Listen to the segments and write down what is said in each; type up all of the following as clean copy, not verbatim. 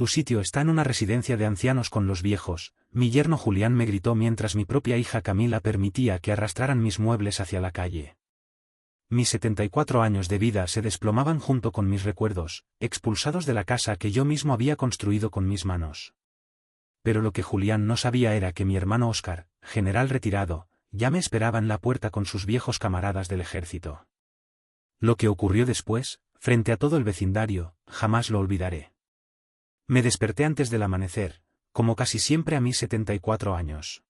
Tu sitio está en una residencia de ancianos con los viejos, mi yerno Julián me gritó mientras mi propia hija Camila permitía que arrastraran mis muebles hacia la calle. Mis 74 años de vida se desplomaban junto con mis recuerdos, expulsados de la casa que yo mismo había construido con mis manos. Pero lo que Julián no sabía era que mi hermano Óscar, general retirado, ya me esperaba en la puerta con sus viejos camaradas del ejército. Lo que ocurrió después, frente a todo el vecindario, jamás lo olvidaré. Me desperté antes del amanecer, como casi siempre a mis 74 años.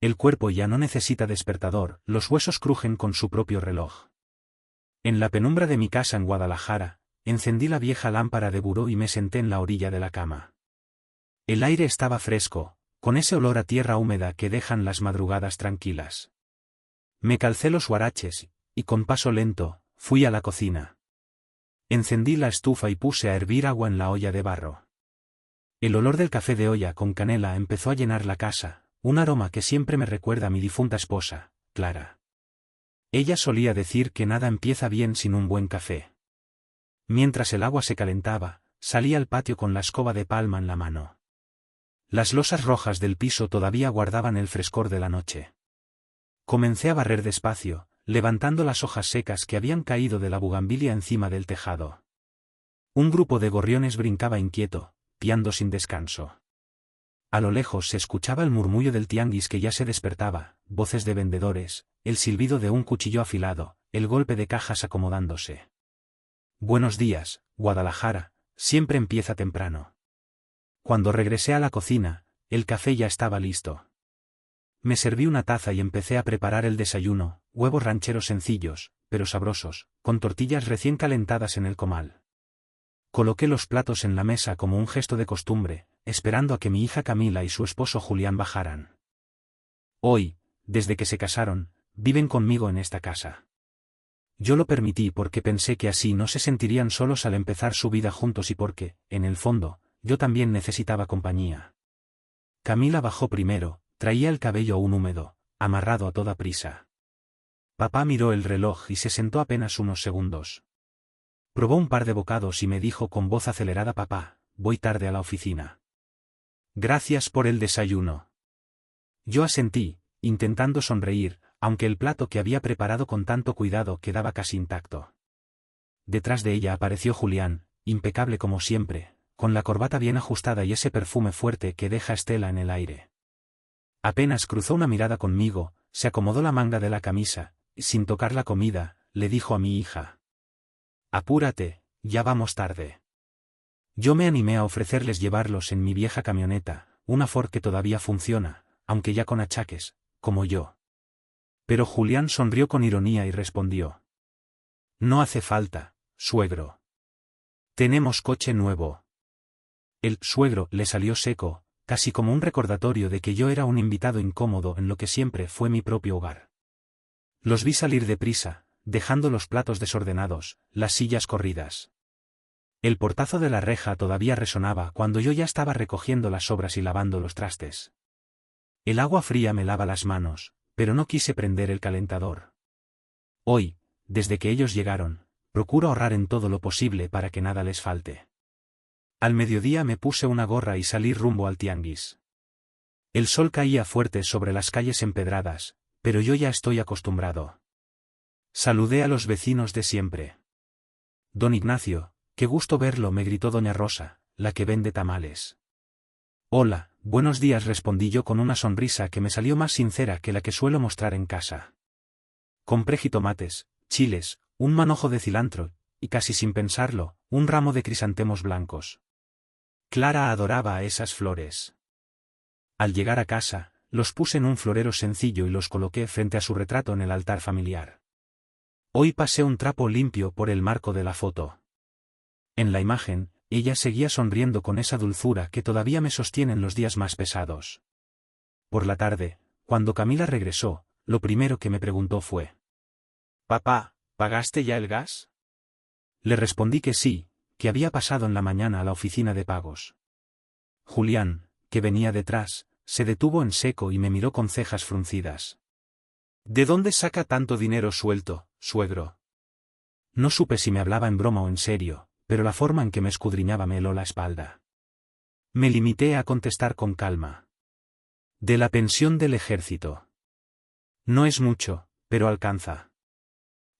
El cuerpo ya no necesita despertador, los huesos crujen con su propio reloj. En la penumbra de mi casa en Guadalajara, encendí la vieja lámpara de buró y me senté en la orilla de la cama. El aire estaba fresco, con ese olor a tierra húmeda que dejan las madrugadas tranquilas. Me calcé los huaraches, y con paso lento, fui a la cocina. Encendí la estufa y puse a hervir agua en la olla de barro. El olor del café de olla con canela empezó a llenar la casa, un aroma que siempre me recuerda a mi difunta esposa, Clara. Ella solía decir que nada empieza bien sin un buen café. Mientras el agua se calentaba, salí al patio con la escoba de palma en la mano. Las losas rojas del piso todavía guardaban el frescor de la noche. Comencé a barrer despacio, levantando las hojas secas que habían caído de la bugambilia encima del tejado. Un grupo de gorriones brincaba inquieto, piando sin descanso. A lo lejos se escuchaba el murmullo del tianguis que ya se despertaba, voces de vendedores, el silbido de un cuchillo afilado, el golpe de cajas acomodándose. Buenos días, Guadalajara, siempre empieza temprano. Cuando regresé a la cocina, el café ya estaba listo. Me serví una taza y empecé a preparar el desayuno, huevos rancheros sencillos, pero sabrosos, con tortillas recién calentadas en el comal. Coloqué los platos en la mesa como un gesto de costumbre, esperando a que mi hija Camila y su esposo Julián bajaran. Hoy, desde que se casaron, viven conmigo en esta casa. Yo lo permití porque pensé que así no se sentirían solos al empezar su vida juntos y porque, en el fondo, yo también necesitaba compañía. Camila bajó primero, traía el cabello aún húmedo, amarrado a toda prisa. Papá miró el reloj y se sentó apenas unos segundos. Probó un par de bocados y me dijo con voz acelerada: papá, voy tarde a la oficina. Gracias por el desayuno. Yo asentí, intentando sonreír, aunque el plato que había preparado con tanto cuidado quedaba casi intacto. Detrás de ella apareció Julián, impecable como siempre, con la corbata bien ajustada y ese perfume fuerte que deja estela en el aire. Apenas cruzó una mirada conmigo, se acomodó la manga de la camisa, y sin tocar la comida, le dijo a mi hija: apúrate, ya vamos tarde. Yo me animé a ofrecerles llevarlos en mi vieja camioneta, una Ford que todavía funciona, aunque ya con achaques, como yo. Pero Julián sonrió con ironía y respondió: no hace falta, suegro. Tenemos coche nuevo. El suegro le salió seco, casi como un recordatorio de que yo era un invitado incómodo en lo que siempre fue mi propio hogar. Los vi salir deprisa, dejando los platos desordenados, las sillas corridas. El portazo de la reja todavía resonaba cuando yo ya estaba recogiendo las sobras y lavando los trastes. El agua fría me lava las manos, pero no quise prender el calentador. Hoy, desde que ellos llegaron, procuro ahorrar en todo lo posible para que nada les falte. Al mediodía me puse una gorra y salí rumbo al tianguis. El sol caía fuerte sobre las calles empedradas, pero yo ya estoy acostumbrado. Saludé a los vecinos de siempre. Don Ignacio, qué gusto verlo, me gritó doña Rosa, la que vende tamales. Hola, buenos días, respondí yo con una sonrisa que me salió más sincera que la que suelo mostrar en casa. Compré jitomates, chiles, un manojo de cilantro, y casi sin pensarlo, un ramo de crisantemos blancos. Clara adoraba a esas flores. Al llegar a casa, los puse en un florero sencillo y los coloqué frente a su retrato en el altar familiar. Hoy pasé un trapo limpio por el marco de la foto. En la imagen, ella seguía sonriendo con esa dulzura que todavía me sostiene en los días más pesados. Por la tarde, cuando Camila regresó, lo primero que me preguntó fue: «Papá, ¿pagaste ya el gas?». Le respondí que sí, que había pasado en la mañana a la oficina de pagos. Julián, que venía detrás, se detuvo en seco y me miró con cejas fruncidas. «¿De dónde saca tanto dinero suelto, suegro?». No supe si me hablaba en broma o en serio, pero la forma en que me escudriñaba me heló la espalda. Me limité a contestar con calma. De la pensión del ejército. No es mucho, pero alcanza.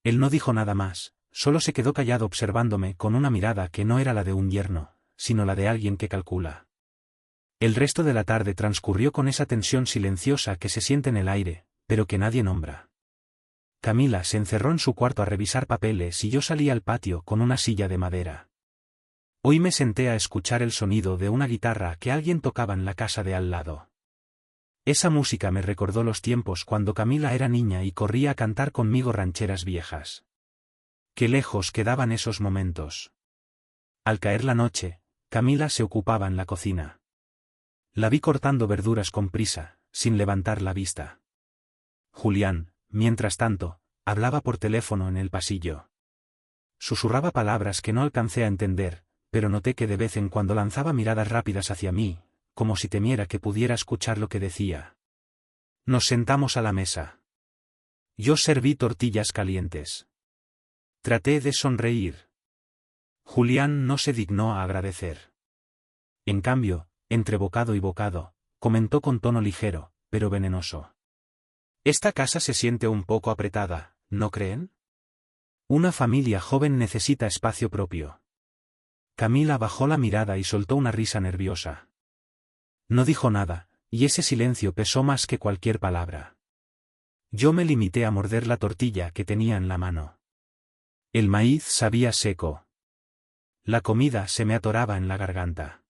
Él no dijo nada más, solo se quedó callado observándome con una mirada que no era la de un yerno, sino la de alguien que calcula. El resto de la tarde transcurrió con esa tensión silenciosa que se siente en el aire, pero que nadie nombra. Camila se encerró en su cuarto a revisar papeles y yo salí al patio con una silla de madera. Hoy me senté a escuchar el sonido de una guitarra que alguien tocaba en la casa de al lado. Esa música me recordó los tiempos cuando Camila era niña y corría a cantar conmigo rancheras viejas. Qué lejos quedaban esos momentos. Al caer la noche, Camila se ocupaba en la cocina. La vi cortando verduras con prisa, sin levantar la vista. Julián, mientras tanto, hablaba por teléfono en el pasillo. Susurraba palabras que no alcancé a entender, pero noté que de vez en cuando lanzaba miradas rápidas hacia mí, como si temiera que pudiera escuchar lo que decía. Nos sentamos a la mesa. Yo serví tortillas calientes. Traté de sonreír. Julián no se dignó a agradecer. En cambio, entre bocado y bocado, comentó con tono ligero, pero venenoso. Esta casa se siente un poco apretada, ¿no creen? Una familia joven necesita espacio propio. Camila bajó la mirada y soltó una risa nerviosa. No dijo nada, y ese silencio pesó más que cualquier palabra. Yo me limité a morder la tortilla que tenía en la mano. El maíz sabía seco. La comida se me atoraba en la garganta.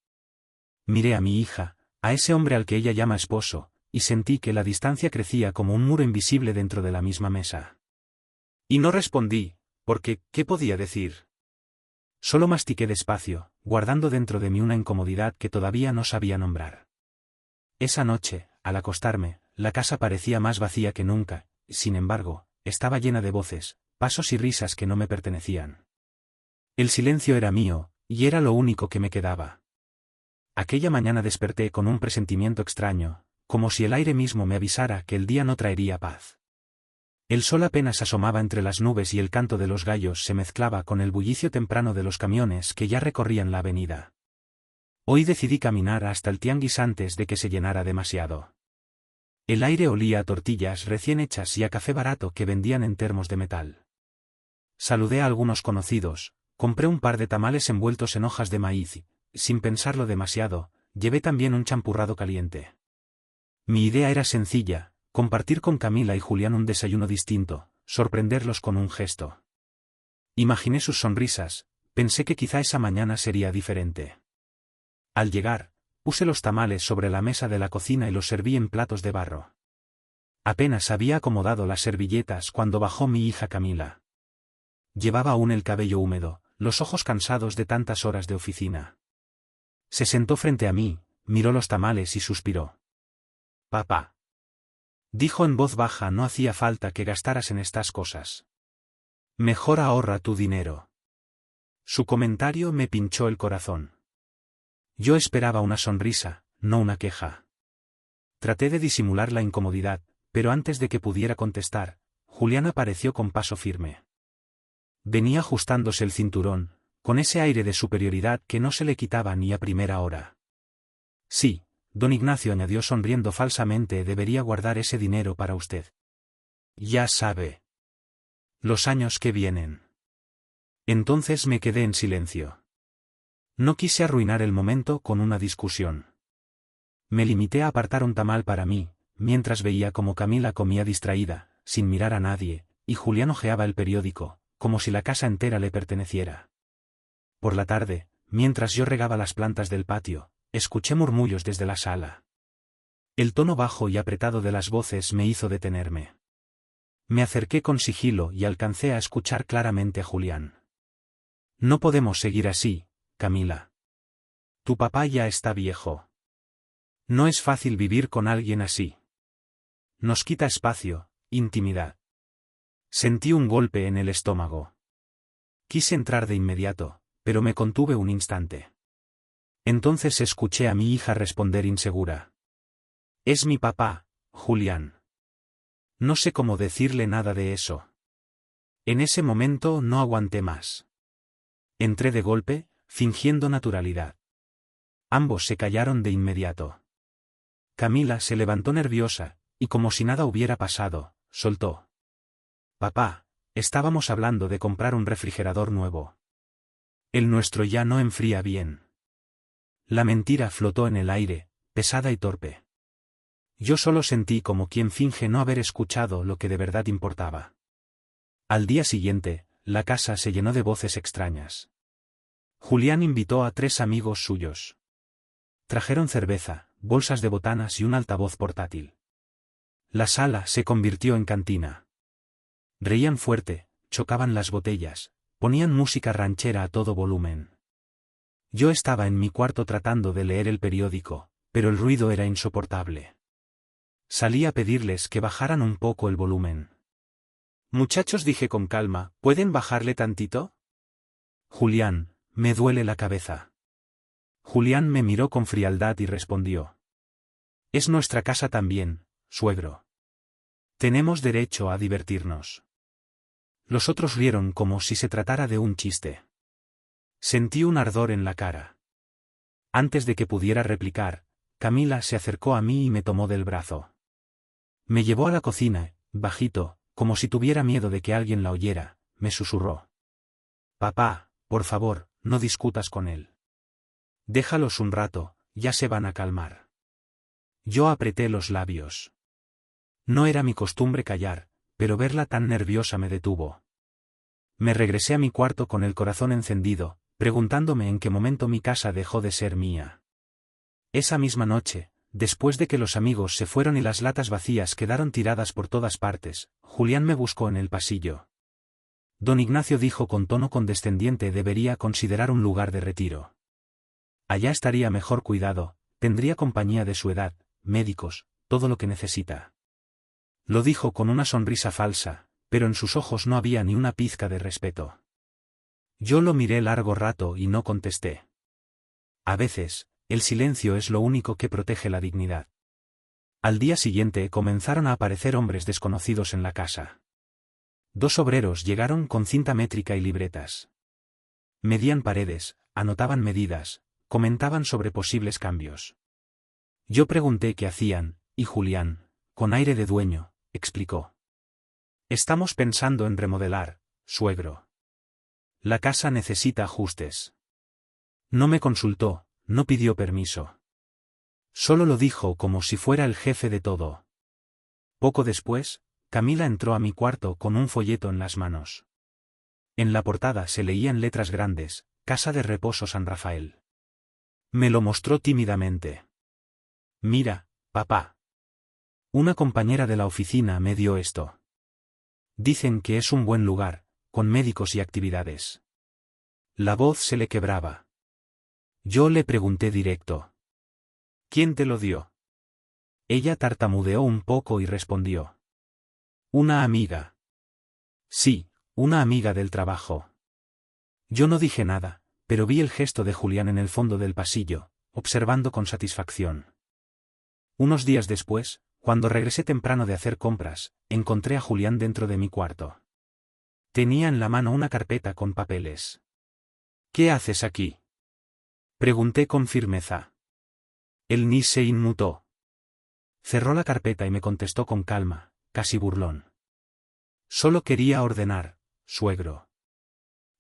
Miré a mi hija, a ese hombre al que ella llama esposo, y sentí que la distancia crecía como un muro invisible dentro de la misma mesa. Y no respondí, porque, ¿qué podía decir? Solo mastiqué despacio, guardando dentro de mí una incomodidad que todavía no sabía nombrar. Esa noche, al acostarme, la casa parecía más vacía que nunca, sin embargo, estaba llena de voces, pasos y risas que no me pertenecían. El silencio era mío, y era lo único que me quedaba. Aquella mañana desperté con un presentimiento extraño, como si el aire mismo me avisara que el día no traería paz. El sol apenas asomaba entre las nubes y el canto de los gallos se mezclaba con el bullicio temprano de los camiones que ya recorrían la avenida. Hoy decidí caminar hasta el tianguis antes de que se llenara demasiado. El aire olía a tortillas recién hechas y a café barato que vendían en termos de metal. Saludé a algunos conocidos, compré un par de tamales envueltos en hojas de maíz y, sin pensarlo demasiado, llevé también un champurrado caliente. Mi idea era sencilla: compartir con Camila y Julián un desayuno distinto, sorprenderlos con un gesto. Imaginé sus sonrisas, pensé que quizá esa mañana sería diferente. Al llegar, puse los tamales sobre la mesa de la cocina y los serví en platos de barro. Apenas había acomodado las servilletas cuando bajó mi hija Camila. Llevaba aún el cabello húmedo, los ojos cansados de tantas horas de oficina. Se sentó frente a mí, miró los tamales y suspiró. «Papá», dijo en voz baja, «no hacía falta que gastaras en estas cosas. Mejor ahorra tu dinero». Su comentario me pinchó el corazón. Yo esperaba una sonrisa, no una queja. Traté de disimular la incomodidad, pero antes de que pudiera contestar, Julián apareció con paso firme. Venía ajustándose el cinturón, con ese aire de superioridad que no se le quitaba ni a primera hora. «Sí, don Ignacio», añadió sonriendo falsamente, «debería guardar ese dinero para usted. Ya sabe. Los años que vienen». Entonces me quedé en silencio. No quise arruinar el momento con una discusión. Me limité a apartar un tamal para mí, mientras veía cómo Camila comía distraída, sin mirar a nadie, y Julián hojeaba el periódico, como si la casa entera le perteneciera. Por la tarde, mientras yo regaba las plantas del patio, escuché murmullos desde la sala. El tono bajo y apretado de las voces me hizo detenerme. Me acerqué con sigilo y alcancé a escuchar claramente a Julián. «No podemos seguir así, Camila. Tu papá ya está viejo. No es fácil vivir con alguien así. Nos quita espacio, intimidad». Sentí un golpe en el estómago. Quise entrar de inmediato, pero me contuve un instante. Entonces escuché a mi hija responder insegura. «Es mi papá, Julián. No sé cómo decirle nada de eso». En ese momento no aguanté más. Entré de golpe, fingiendo naturalidad. Ambos se callaron de inmediato. Camila se levantó nerviosa, y como si nada hubiera pasado, soltó: «Papá, estábamos hablando de comprar un refrigerador nuevo. El nuestro ya no enfría bien». La mentira flotó en el aire, pesada y torpe. Yo solo sentí como quien finge no haber escuchado lo que de verdad importaba. Al día siguiente, la casa se llenó de voces extrañas. Julián invitó a 3 amigos suyos. Trajeron cerveza, bolsas de botanas y un altavoz portátil. La sala se convirtió en cantina. Reían fuerte, chocaban las botellas, ponían música ranchera a todo volumen. Yo estaba en mi cuarto tratando de leer el periódico, pero el ruido era insoportable. Salí a pedirles que bajaran un poco el volumen. «Muchachos», dije con calma, «¿pueden bajarle tantito?» «Julián, me duele la cabeza». Julián me miró con frialdad y respondió: «Es nuestra casa también, suegro. Tenemos derecho a divertirnos». Los otros rieron como si se tratara de un chiste. Sentí un ardor en la cara. Antes de que pudiera replicar, Camila se acercó a mí y me tomó del brazo. Me llevó a la cocina, bajito, como si tuviera miedo de que alguien la oyera, me susurró: «Papá, por favor, no discutas con él. Déjalos un rato, ya se van a calmar». Yo apreté los labios. No era mi costumbre callar, pero verla tan nerviosa me detuvo. Me regresé a mi cuarto con el corazón encendido, preguntándome en qué momento mi casa dejó de ser mía. Esa misma noche, después de que los amigos se fueron y las latas vacías quedaron tiradas por todas partes, Julián me buscó en el pasillo. Don Ignacio dijo con tono condescendiente: «Debería considerar un lugar de retiro. Allá estaría mejor cuidado, tendría compañía de su edad, médicos, todo lo que necesita». Lo dijo con una sonrisa falsa, pero en sus ojos no había ni una pizca de respeto. Yo lo miré largo rato y no contesté. A veces, el silencio es lo único que protege la dignidad. Al día siguiente comenzaron a aparecer hombres desconocidos en la casa. 2 obreros llegaron con cinta métrica y libretas. Medían paredes, anotaban medidas, comentaban sobre posibles cambios. Yo pregunté qué hacían, y Julián, con aire de dueño, explicó: «Estamos pensando en remodelar, suegro. La casa necesita ajustes». No me consultó, no pidió permiso. Solo lo dijo como si fuera el jefe de todo. Poco después, Camila entró a mi cuarto con un folleto en las manos. En la portada se leían letras grandes: «Casa de Reposo San Rafael». Me lo mostró tímidamente. «Mira, papá. Una compañera de la oficina me dio esto. Dicen que es un buen lugar, con médicos y actividades». La voz se le quebraba. Yo le pregunté directo: «¿Quién te lo dio?» Ella tartamudeó un poco y respondió: «Una amiga». «Sí, una amiga del trabajo». Yo no dije nada, pero vi el gesto de Julián en el fondo del pasillo, observando con satisfacción. Unos días después, cuando regresé temprano de hacer compras, encontré a Julián dentro de mi cuarto. Tenía en la mano una carpeta con papeles. «¿Qué haces aquí?», pregunté con firmeza. Él ni se inmutó. Cerró la carpeta y me contestó con calma, casi burlón: «Solo quería ordenar, suegro.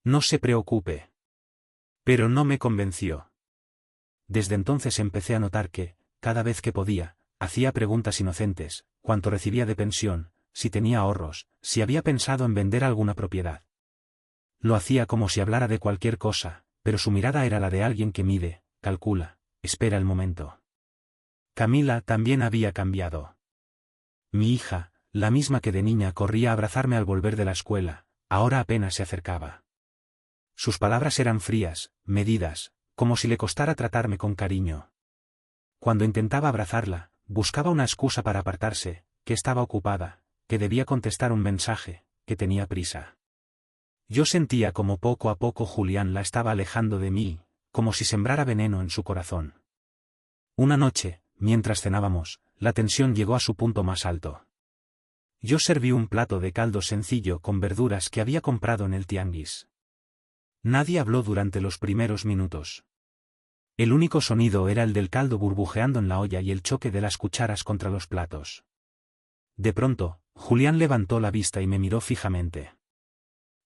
No se preocupe». Pero no me convenció. Desde entonces empecé a notar que, cada vez que podía, hacía preguntas inocentes: cuánto recibía de pensión, si tenía ahorros, si había pensado en vender alguna propiedad. Lo hacía como si hablara de cualquier cosa, pero su mirada era la de alguien que mide, calcula, espera el momento. Camila también había cambiado. Mi hija, la misma que de niña corría a abrazarme al volver de la escuela, ahora apenas se acercaba. Sus palabras eran frías, medidas, como si le costara tratarme con cariño. Cuando intentaba abrazarla, buscaba una excusa para apartarse: que estaba ocupada, que debía contestar un mensaje, que tenía prisa. Yo sentía como poco a poco Julián la estaba alejando de mí, como si sembrara veneno en su corazón. Una noche, mientras cenábamos, la tensión llegó a su punto más alto. Yo serví un plato de caldo sencillo con verduras que había comprado en el tianguis. Nadie habló durante los primeros minutos. El único sonido era el del caldo burbujeando en la olla y el choque de las cucharas contra los platos. De pronto, Julián levantó la vista y me miró fijamente.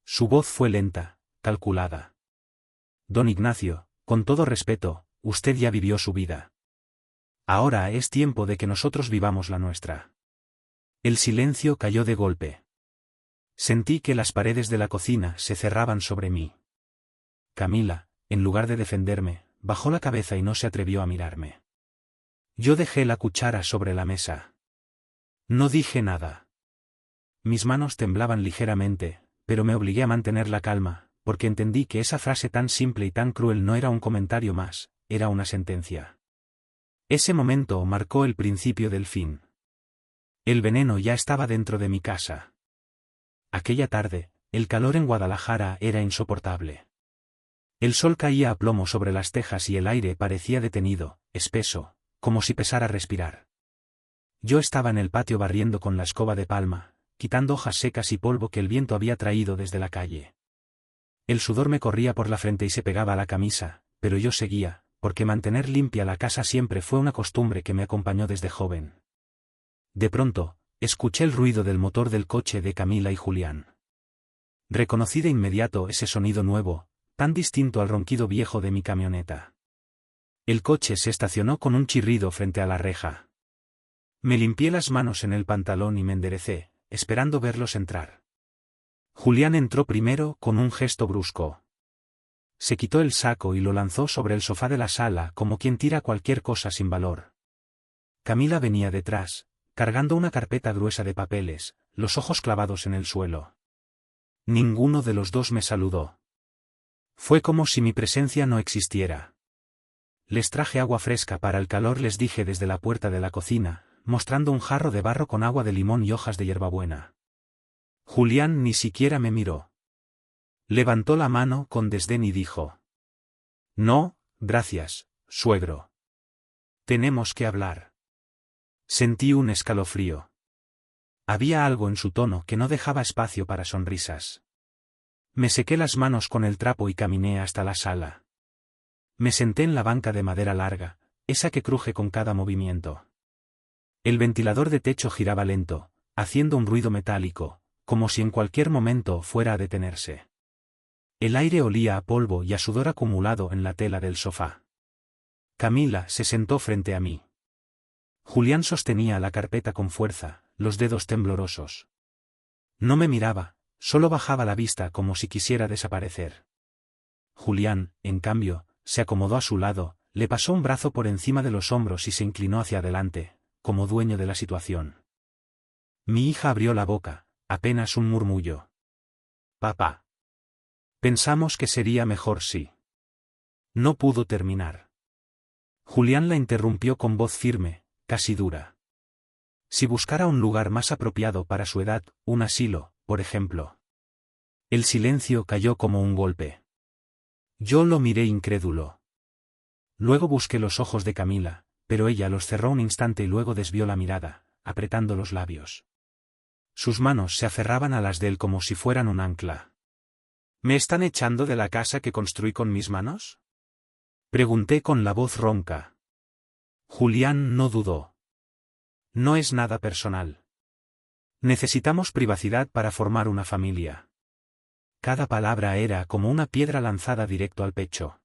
Su voz fue lenta, calculada. Don Ignacio, con todo respeto, usted ya vivió su vida. Ahora es tiempo de que nosotros vivamos la nuestra. El silencio cayó de golpe. Sentí que las paredes de la cocina se cerraban sobre mí. Camila, en lugar de defenderme, bajó la cabeza y no se atrevió a mirarme. Yo dejé la cuchara sobre la mesa. No dije nada. Mis manos temblaban ligeramente, pero me obligué a mantener la calma, porque entendí que esa frase tan simple y tan cruel no era un comentario más, era una sentencia. Ese momento marcó el principio del fin. El veneno ya estaba dentro de mi casa. Aquella tarde, el calor en Guadalajara era insoportable. El sol caía a plomo sobre las tejas y el aire parecía detenido, espeso, como si pesara respirar. Yo estaba en el patio barriendo con la escoba de palma, quitando hojas secas y polvo que el viento había traído desde la calle. El sudor me corría por la frente y se pegaba a la camisa, pero yo seguía, porque mantener limpia la casa siempre fue una costumbre que me acompañó desde joven. De pronto, escuché el ruido del motor del coche de Camila y Julián. Reconocí de inmediato ese sonido nuevo, tan distinto al ronquido viejo de mi camioneta. El coche se estacionó con un chirrido frente a la reja. Me limpié las manos en el pantalón y me enderecé, esperando verlos entrar. Julián entró primero con un gesto brusco. Se quitó el saco y lo lanzó sobre el sofá de la sala como quien tira cualquier cosa sin valor. Camila venía detrás, cargando una carpeta gruesa de papeles, los ojos clavados en el suelo. Ninguno de los dos me saludó. Fue como si mi presencia no existiera. Les traje agua fresca para el calor, les dije desde la puerta de la cocina, mostrando un jarro de barro con agua de limón y hojas de hierbabuena. Julián ni siquiera me miró. Levantó la mano con desdén y dijo: No, gracias, suegro. Tenemos que hablar. Sentí un escalofrío. Había algo en su tono que no dejaba espacio para sonrisas. Me sequé las manos con el trapo y caminé hasta la sala. Me senté en la banca de madera larga, esa que cruje con cada movimiento. El ventilador de techo giraba lento, haciendo un ruido metálico, como si en cualquier momento fuera a detenerse. El aire olía a polvo y a sudor acumulado en la tela del sofá. Camila se sentó frente a mí. Julián sostenía la carpeta con fuerza, los dedos temblorosos. No me miraba, solo bajaba la vista como si quisiera desaparecer. Julián, en cambio, se acomodó a su lado, le pasó un brazo por encima de los hombros y se inclinó hacia adelante, como dueño de la situación. Mi hija abrió la boca, apenas un murmullo. Papá. Pensamos que sería mejor si. No pudo terminar. Julián la interrumpió con voz firme, casi dura. Si buscara un lugar más apropiado para su edad, un asilo, por ejemplo. El silencio cayó como un golpe. Yo lo miré incrédulo. Luego busqué los ojos de Camila, pero ella los cerró un instante y luego desvió la mirada, apretando los labios. Sus manos se aferraban a las de él como si fueran un ancla. ¿Me están echando de la casa que construí con mis manos? Pregunté con la voz ronca. Julián no dudó. No es nada personal. Necesitamos privacidad para formar una familia. Cada palabra era como una piedra lanzada directo al pecho.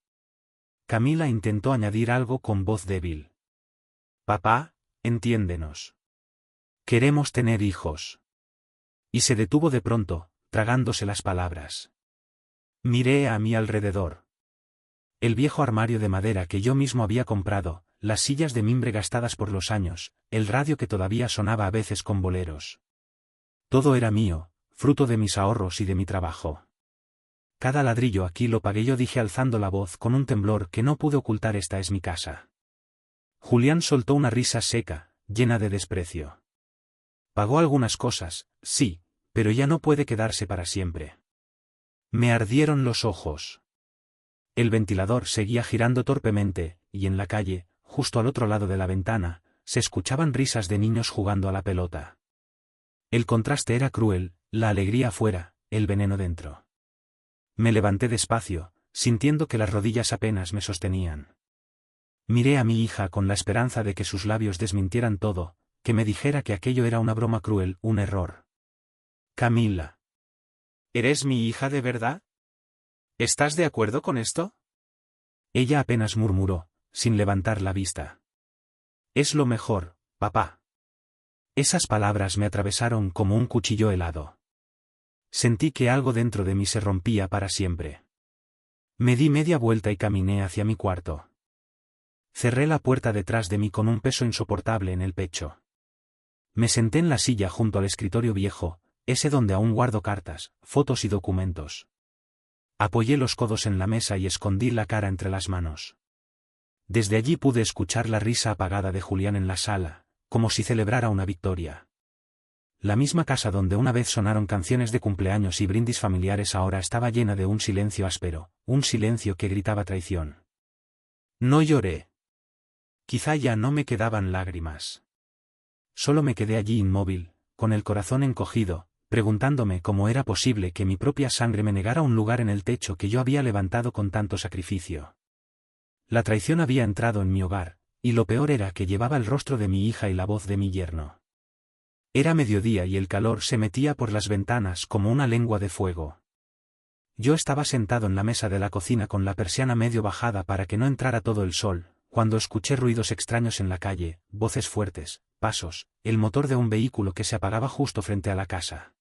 Camila intentó añadir algo con voz débil. Papá, entiéndenos. Queremos tener hijos. Y se detuvo de pronto, tragándose las palabras. Miré a mi alrededor. El viejo armario de madera que yo mismo había comprado, las sillas de mimbre gastadas por los años, el radio que todavía sonaba a veces con boleros. Todo era mío, fruto de mis ahorros y de mi trabajo. Cada ladrillo aquí lo pagué yo, dije alzando la voz con un temblor que no pude ocultar. Esta es mi casa. Julián soltó una risa seca, llena de desprecio. Pagó algunas cosas, sí, pero ya no puede quedarse para siempre. Me ardieron los ojos. El ventilador seguía girando torpemente, y en la calle, justo al otro lado de la ventana, se escuchaban risas de niños jugando a la pelota. El contraste era cruel, la alegría afuera, el veneno dentro. Me levanté despacio, sintiendo que las rodillas apenas me sostenían. Miré a mi hija con la esperanza de que sus labios desmintieran todo, que me dijera que aquello era una broma cruel, un error. Camila. ¿Eres mi hija de verdad? ¿Estás de acuerdo con esto? Ella apenas murmuró, sin levantar la vista. Es lo mejor, papá. Esas palabras me atravesaron como un cuchillo helado. Sentí que algo dentro de mí se rompía para siempre. Me di media vuelta y caminé hacia mi cuarto. Cerré la puerta detrás de mí con un peso insoportable en el pecho. Me senté en la silla junto al escritorio viejo, ese donde aún guardo cartas, fotos y documentos. Apoyé los codos en la mesa y escondí la cara entre las manos. Desde allí pude escuchar la risa apagada de Julián en la sala, como si celebrara una victoria. La misma casa donde una vez sonaron canciones de cumpleaños y brindis familiares ahora estaba llena de un silencio áspero, un silencio que gritaba traición. No lloré. Quizá ya no me quedaban lágrimas. Solo me quedé allí inmóvil, con el corazón encogido, preguntándome cómo era posible que mi propia sangre me negara un lugar en el techo que yo había levantado con tanto sacrificio. La traición había entrado en mi hogar, y lo peor era que llevaba el rostro de mi hija y la voz de mi yerno. Era mediodía y el calor se metía por las ventanas como una lengua de fuego. Yo estaba sentado en la mesa de la cocina con la persiana medio bajada para que no entrara todo el sol, cuando escuché ruidos extraños en la calle, voces fuertes, pasos, el motor de un vehículo que se apagaba justo frente a la casa.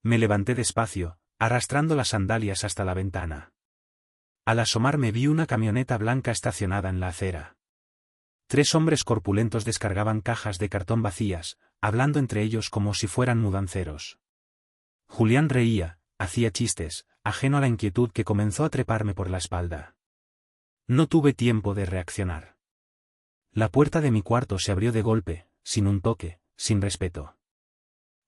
Me levanté despacio, arrastrando las sandalias hasta la ventana. Al asomarme vi una camioneta blanca estacionada en la acera. 3 hombres corpulentos descargaban cajas de cartón vacías, hablando entre ellos como si fueran mudanceros. Julián reía, hacía chistes, ajeno a la inquietud que comenzó a treparme por la espalda. No tuve tiempo de reaccionar. La puerta de mi cuarto se abrió de golpe, sin un toque, sin respeto.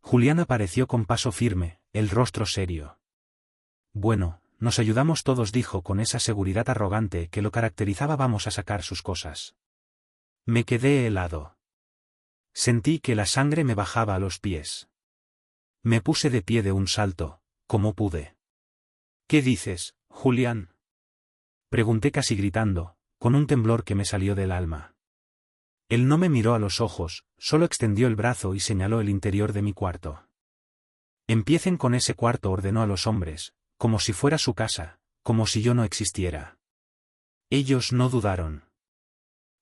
Julián apareció con paso firme, el rostro serio. Bueno, nos ayudamos todos, dijo con esa seguridad arrogante que lo caracterizaba. Vamos a sacar sus cosas. Me quedé helado. Sentí que la sangre me bajaba a los pies. Me puse de pie de un salto, como pude. ¿Qué dices, Julián? Pregunté casi gritando, con un temblor que me salió del alma. Él no me miró a los ojos, solo extendió el brazo y señaló el interior de mi cuarto. Empiecen con ese cuarto, ordenó a los hombres, como si fuera su casa, como si yo no existiera. Ellos no dudaron.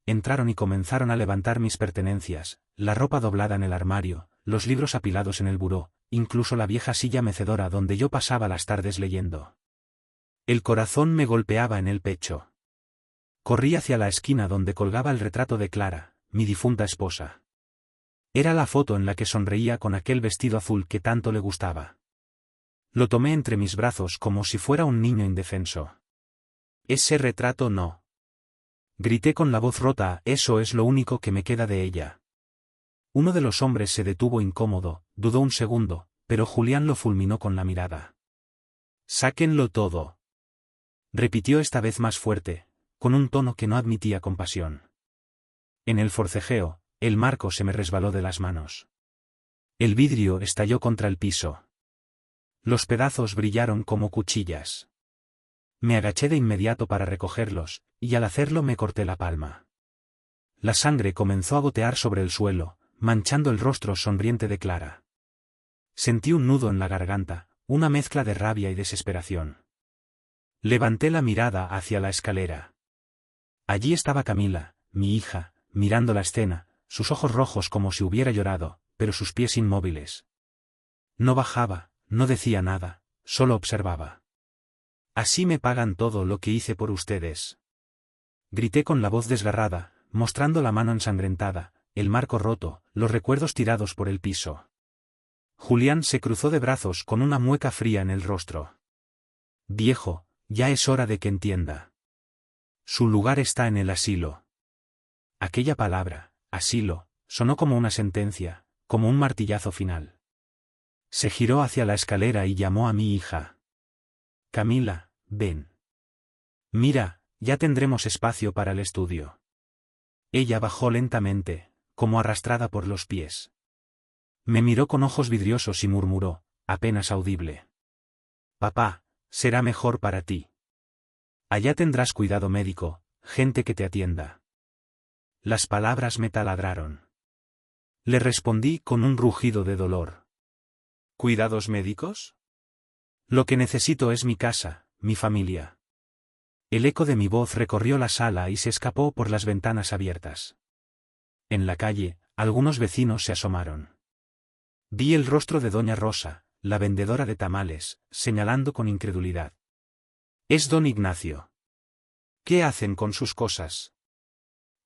Entraron y comenzaron a levantar mis pertenencias, la ropa doblada en el armario, los libros apilados en el buró, incluso la vieja silla mecedora donde yo pasaba las tardes leyendo. El corazón me golpeaba en el pecho. Corrí hacia la esquina donde colgaba el retrato de Clara, mi difunta esposa. Era la foto en la que sonreía con aquel vestido azul que tanto le gustaba. Lo tomé entre mis brazos como si fuera un niño indefenso. Ese retrato no. Grité con la voz rota, eso es lo único que me queda de ella. Uno de los hombres se detuvo incómodo, dudó un segundo, pero Julián lo fulminó con la mirada. Sáquenlo todo. Repitió esta vez más fuerte, con un tono que no admitía compasión. En el forcejeo, el marco se me resbaló de las manos. El vidrio estalló contra el piso. Los pedazos brillaron como cuchillas. Me agaché de inmediato para recogerlos, y al hacerlo me corté la palma. La sangre comenzó a gotear sobre el suelo, manchando el rostro sonriente de Clara. Sentí un nudo en la garganta, una mezcla de rabia y desesperación. Levanté la mirada hacia la escalera. Allí estaba Camila, mi hija, mirando la escena, sus ojos rojos como si hubiera llorado, pero sus pies inmóviles. No bajaba, no decía nada, solo observaba. Así me pagan todo lo que hice por ustedes. Grité con la voz desgarrada, mostrando la mano ensangrentada, el marco roto, los recuerdos tirados por el piso. Julián se cruzó de brazos con una mueca fría en el rostro. Viejo, ya es hora de que entienda. Su lugar está en el asilo. Aquella palabra, asilo, sonó como una sentencia, como un martillazo final. Se giró hacia la escalera y llamó a mi hija. Camila, ven. Mira, ya tendremos espacio para el estudio. Ella bajó lentamente, como arrastrada por los pies. Me miró con ojos vidriosos y murmuró, apenas audible. Papá, será mejor para ti. Allá tendrás cuidado médico, gente que te atienda. Las palabras me taladraron. Le respondí con un rugido de dolor. ¿Cuidados médicos? Lo que necesito es mi casa, mi familia. El eco de mi voz recorrió la sala y se escapó por las ventanas abiertas. En la calle, algunos vecinos se asomaron. Vi el rostro de doña Rosa, la vendedora de tamales, señalando con incredulidad. «Es don Ignacio. ¿Qué hacen con sus cosas?»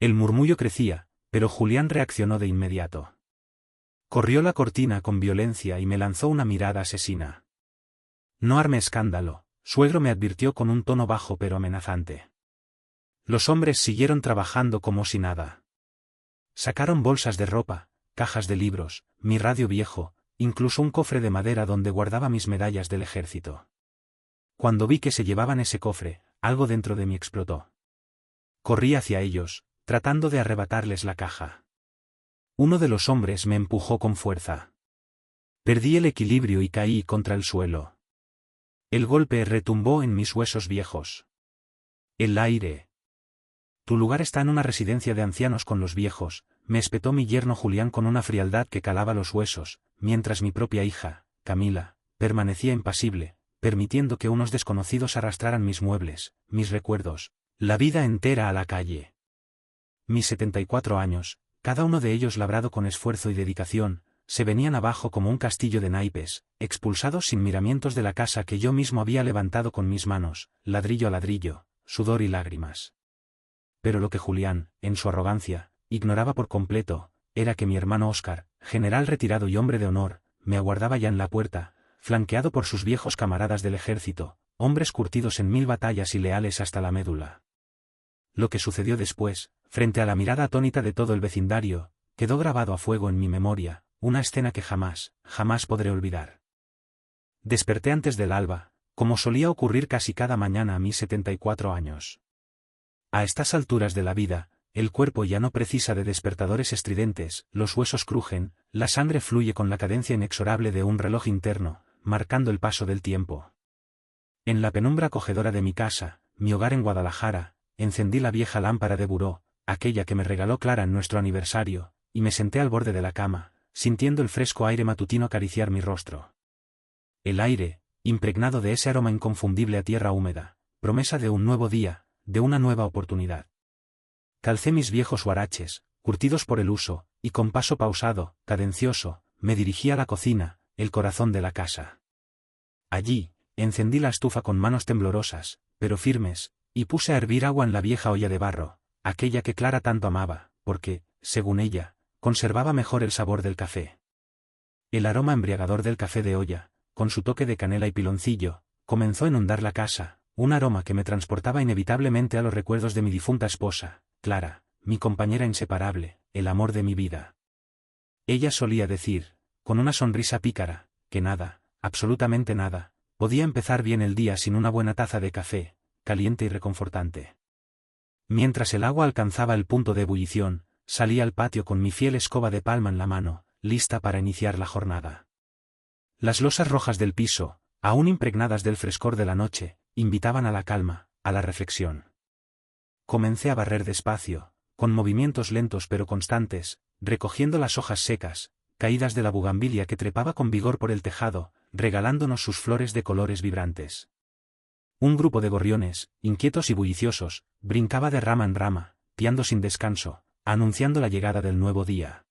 El murmullo crecía, pero Julián reaccionó de inmediato. Corrió la cortina con violencia y me lanzó una mirada asesina. «No arme escándalo», suegro me advirtió con un tono bajo pero amenazante. Los hombres siguieron trabajando como si nada. Sacaron bolsas de ropa, cajas de libros, mi radio viejo, incluso un cofre de madera donde guardaba mis medallas del ejército. Cuando vi que se llevaban ese cofre, algo dentro de mí explotó. Corrí hacia ellos, tratando de arrebatarles la caja. Uno de los hombres me empujó con fuerza. Perdí el equilibrio y caí contra el suelo. El golpe retumbó en mis huesos viejos. El aire. Tu lugar está en una residencia de ancianos con los viejos, me espetó mi yerno Julián con una frialdad que calaba los huesos, mientras mi propia hija, Camila, permanecía impasible, permitiendo que unos desconocidos arrastraran mis muebles, mis recuerdos, la vida entera a la calle. Mis 74 años, cada uno de ellos labrado con esfuerzo y dedicación, se venían abajo como un castillo de naipes, expulsados sin miramientos de la casa que yo mismo había levantado con mis manos, ladrillo a ladrillo, sudor y lágrimas. Pero lo que Julián, en su arrogancia, ignoraba por completo, era que mi hermano Óscar, general retirado y hombre de honor, me aguardaba ya en la puerta, flanqueado por sus viejos camaradas del ejército, hombres curtidos en 1000 batallas y leales hasta la médula. Lo que sucedió después, frente a la mirada atónita de todo el vecindario, quedó grabado a fuego en mi memoria, una escena que jamás, jamás podré olvidar. Desperté antes del alba, como solía ocurrir casi cada mañana a mis 74 años. A estas alturas de la vida, el cuerpo ya no precisa de despertadores estridentes, los huesos crujen, la sangre fluye con la cadencia inexorable de un reloj interno, marcando el paso del tiempo. En la penumbra acogedora de mi casa, mi hogar en Guadalajara, encendí la vieja lámpara de buró, aquella que me regaló Clara en nuestro aniversario, y me senté al borde de la cama, sintiendo el fresco aire matutino acariciar mi rostro. El aire, impregnado de ese aroma inconfundible a tierra húmeda, promesa de un nuevo día, de una nueva oportunidad. Calcé mis viejos huaraches, curtidos por el uso, y con paso pausado, cadencioso, me dirigí a la cocina, el corazón de la casa. Allí, encendí la estufa con manos temblorosas, pero firmes, y puse a hervir agua en la vieja olla de barro, aquella que Clara tanto amaba, porque, según ella, conservaba mejor el sabor del café. El aroma embriagador del café de olla, con su toque de canela y piloncillo, comenzó a inundar la casa, un aroma que me transportaba inevitablemente a los recuerdos de mi difunta esposa, Clara, mi compañera inseparable, el amor de mi vida. Ella solía decir, con una sonrisa pícara, que nada, absolutamente nada, podía empezar bien el día sin una buena taza de café, caliente y reconfortante. Mientras el agua alcanzaba el punto de ebullición, salí al patio con mi fiel escoba de palma en la mano, lista para iniciar la jornada. Las losas rojas del piso, aún impregnadas del frescor de la noche, invitaban a la calma, a la reflexión. Comencé a barrer despacio, con movimientos lentos pero constantes, recogiendo las hojas secas, caídas de la bugambilia que trepaba con vigor por el tejado, regalándonos sus flores de colores vibrantes. Un grupo de gorriones, inquietos y bulliciosos, brincaba de rama en rama, piando sin descanso, anunciando la llegada del nuevo día.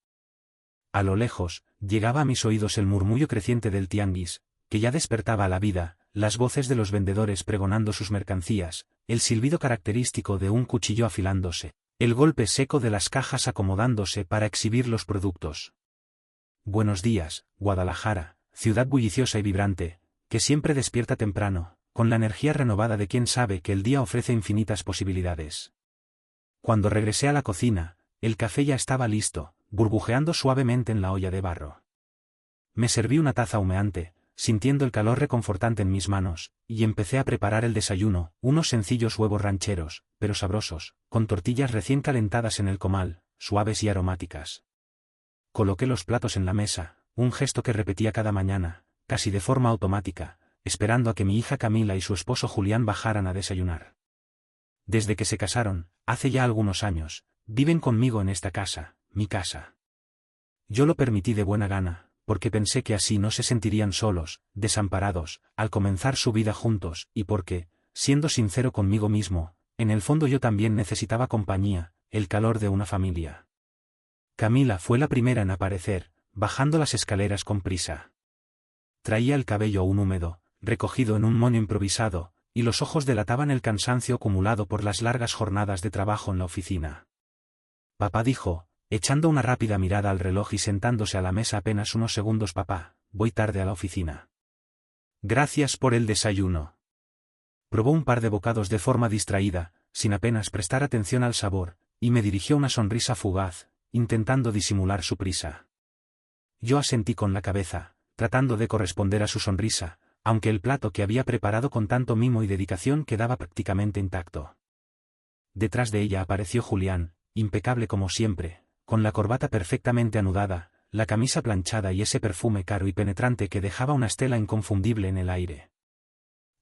A lo lejos, llegaba a mis oídos el murmullo creciente del tianguis, que ya despertaba a la vida, las voces de los vendedores pregonando sus mercancías, el silbido característico de un cuchillo afilándose, el golpe seco de las cajas acomodándose para exhibir los productos. Buenos días, Guadalajara, ciudad bulliciosa y vibrante, que siempre despierta temprano, con la energía renovada de quien sabe que el día ofrece infinitas posibilidades. Cuando regresé a la cocina, el café ya estaba listo, burbujeando suavemente en la olla de barro. Me serví una taza humeante, sintiendo el calor reconfortante en mis manos, y empecé a preparar el desayuno, unos sencillos huevos rancheros, pero sabrosos, con tortillas recién calentadas en el comal, suaves y aromáticas. Coloqué los platos en la mesa, un gesto que repetía cada mañana, casi de forma automática, esperando a que mi hija Camila y su esposo Julián bajaran a desayunar. Desde que se casaron, hace ya algunos años, viven conmigo en esta casa, mi casa. Yo lo permití de buena gana, porque pensé que así no se sentirían solos, desamparados, al comenzar su vida juntos, y porque, siendo sincero conmigo mismo, en el fondo yo también necesitaba compañía, el calor de una familia. Camila fue la primera en aparecer, bajando las escaleras con prisa. Traía el cabello aún húmedo, recogido en un moño improvisado, y los ojos delataban el cansancio acumulado por las largas jornadas de trabajo en la oficina. Papá dijo, echando una rápida mirada al reloj y sentándose a la mesa apenas unos segundos: papá, voy tarde a la oficina. Gracias por el desayuno. Probó un par de bocados de forma distraída, sin apenas prestar atención al sabor, y me dirigió una sonrisa fugaz, intentando disimular su prisa. Yo asentí con la cabeza, tratando de corresponder a su sonrisa, aunque el plato que había preparado con tanto mimo y dedicación quedaba prácticamente intacto. Detrás de ella apareció Julián, impecable como siempre, con la corbata perfectamente anudada, la camisa planchada y ese perfume caro y penetrante que dejaba una estela inconfundible en el aire.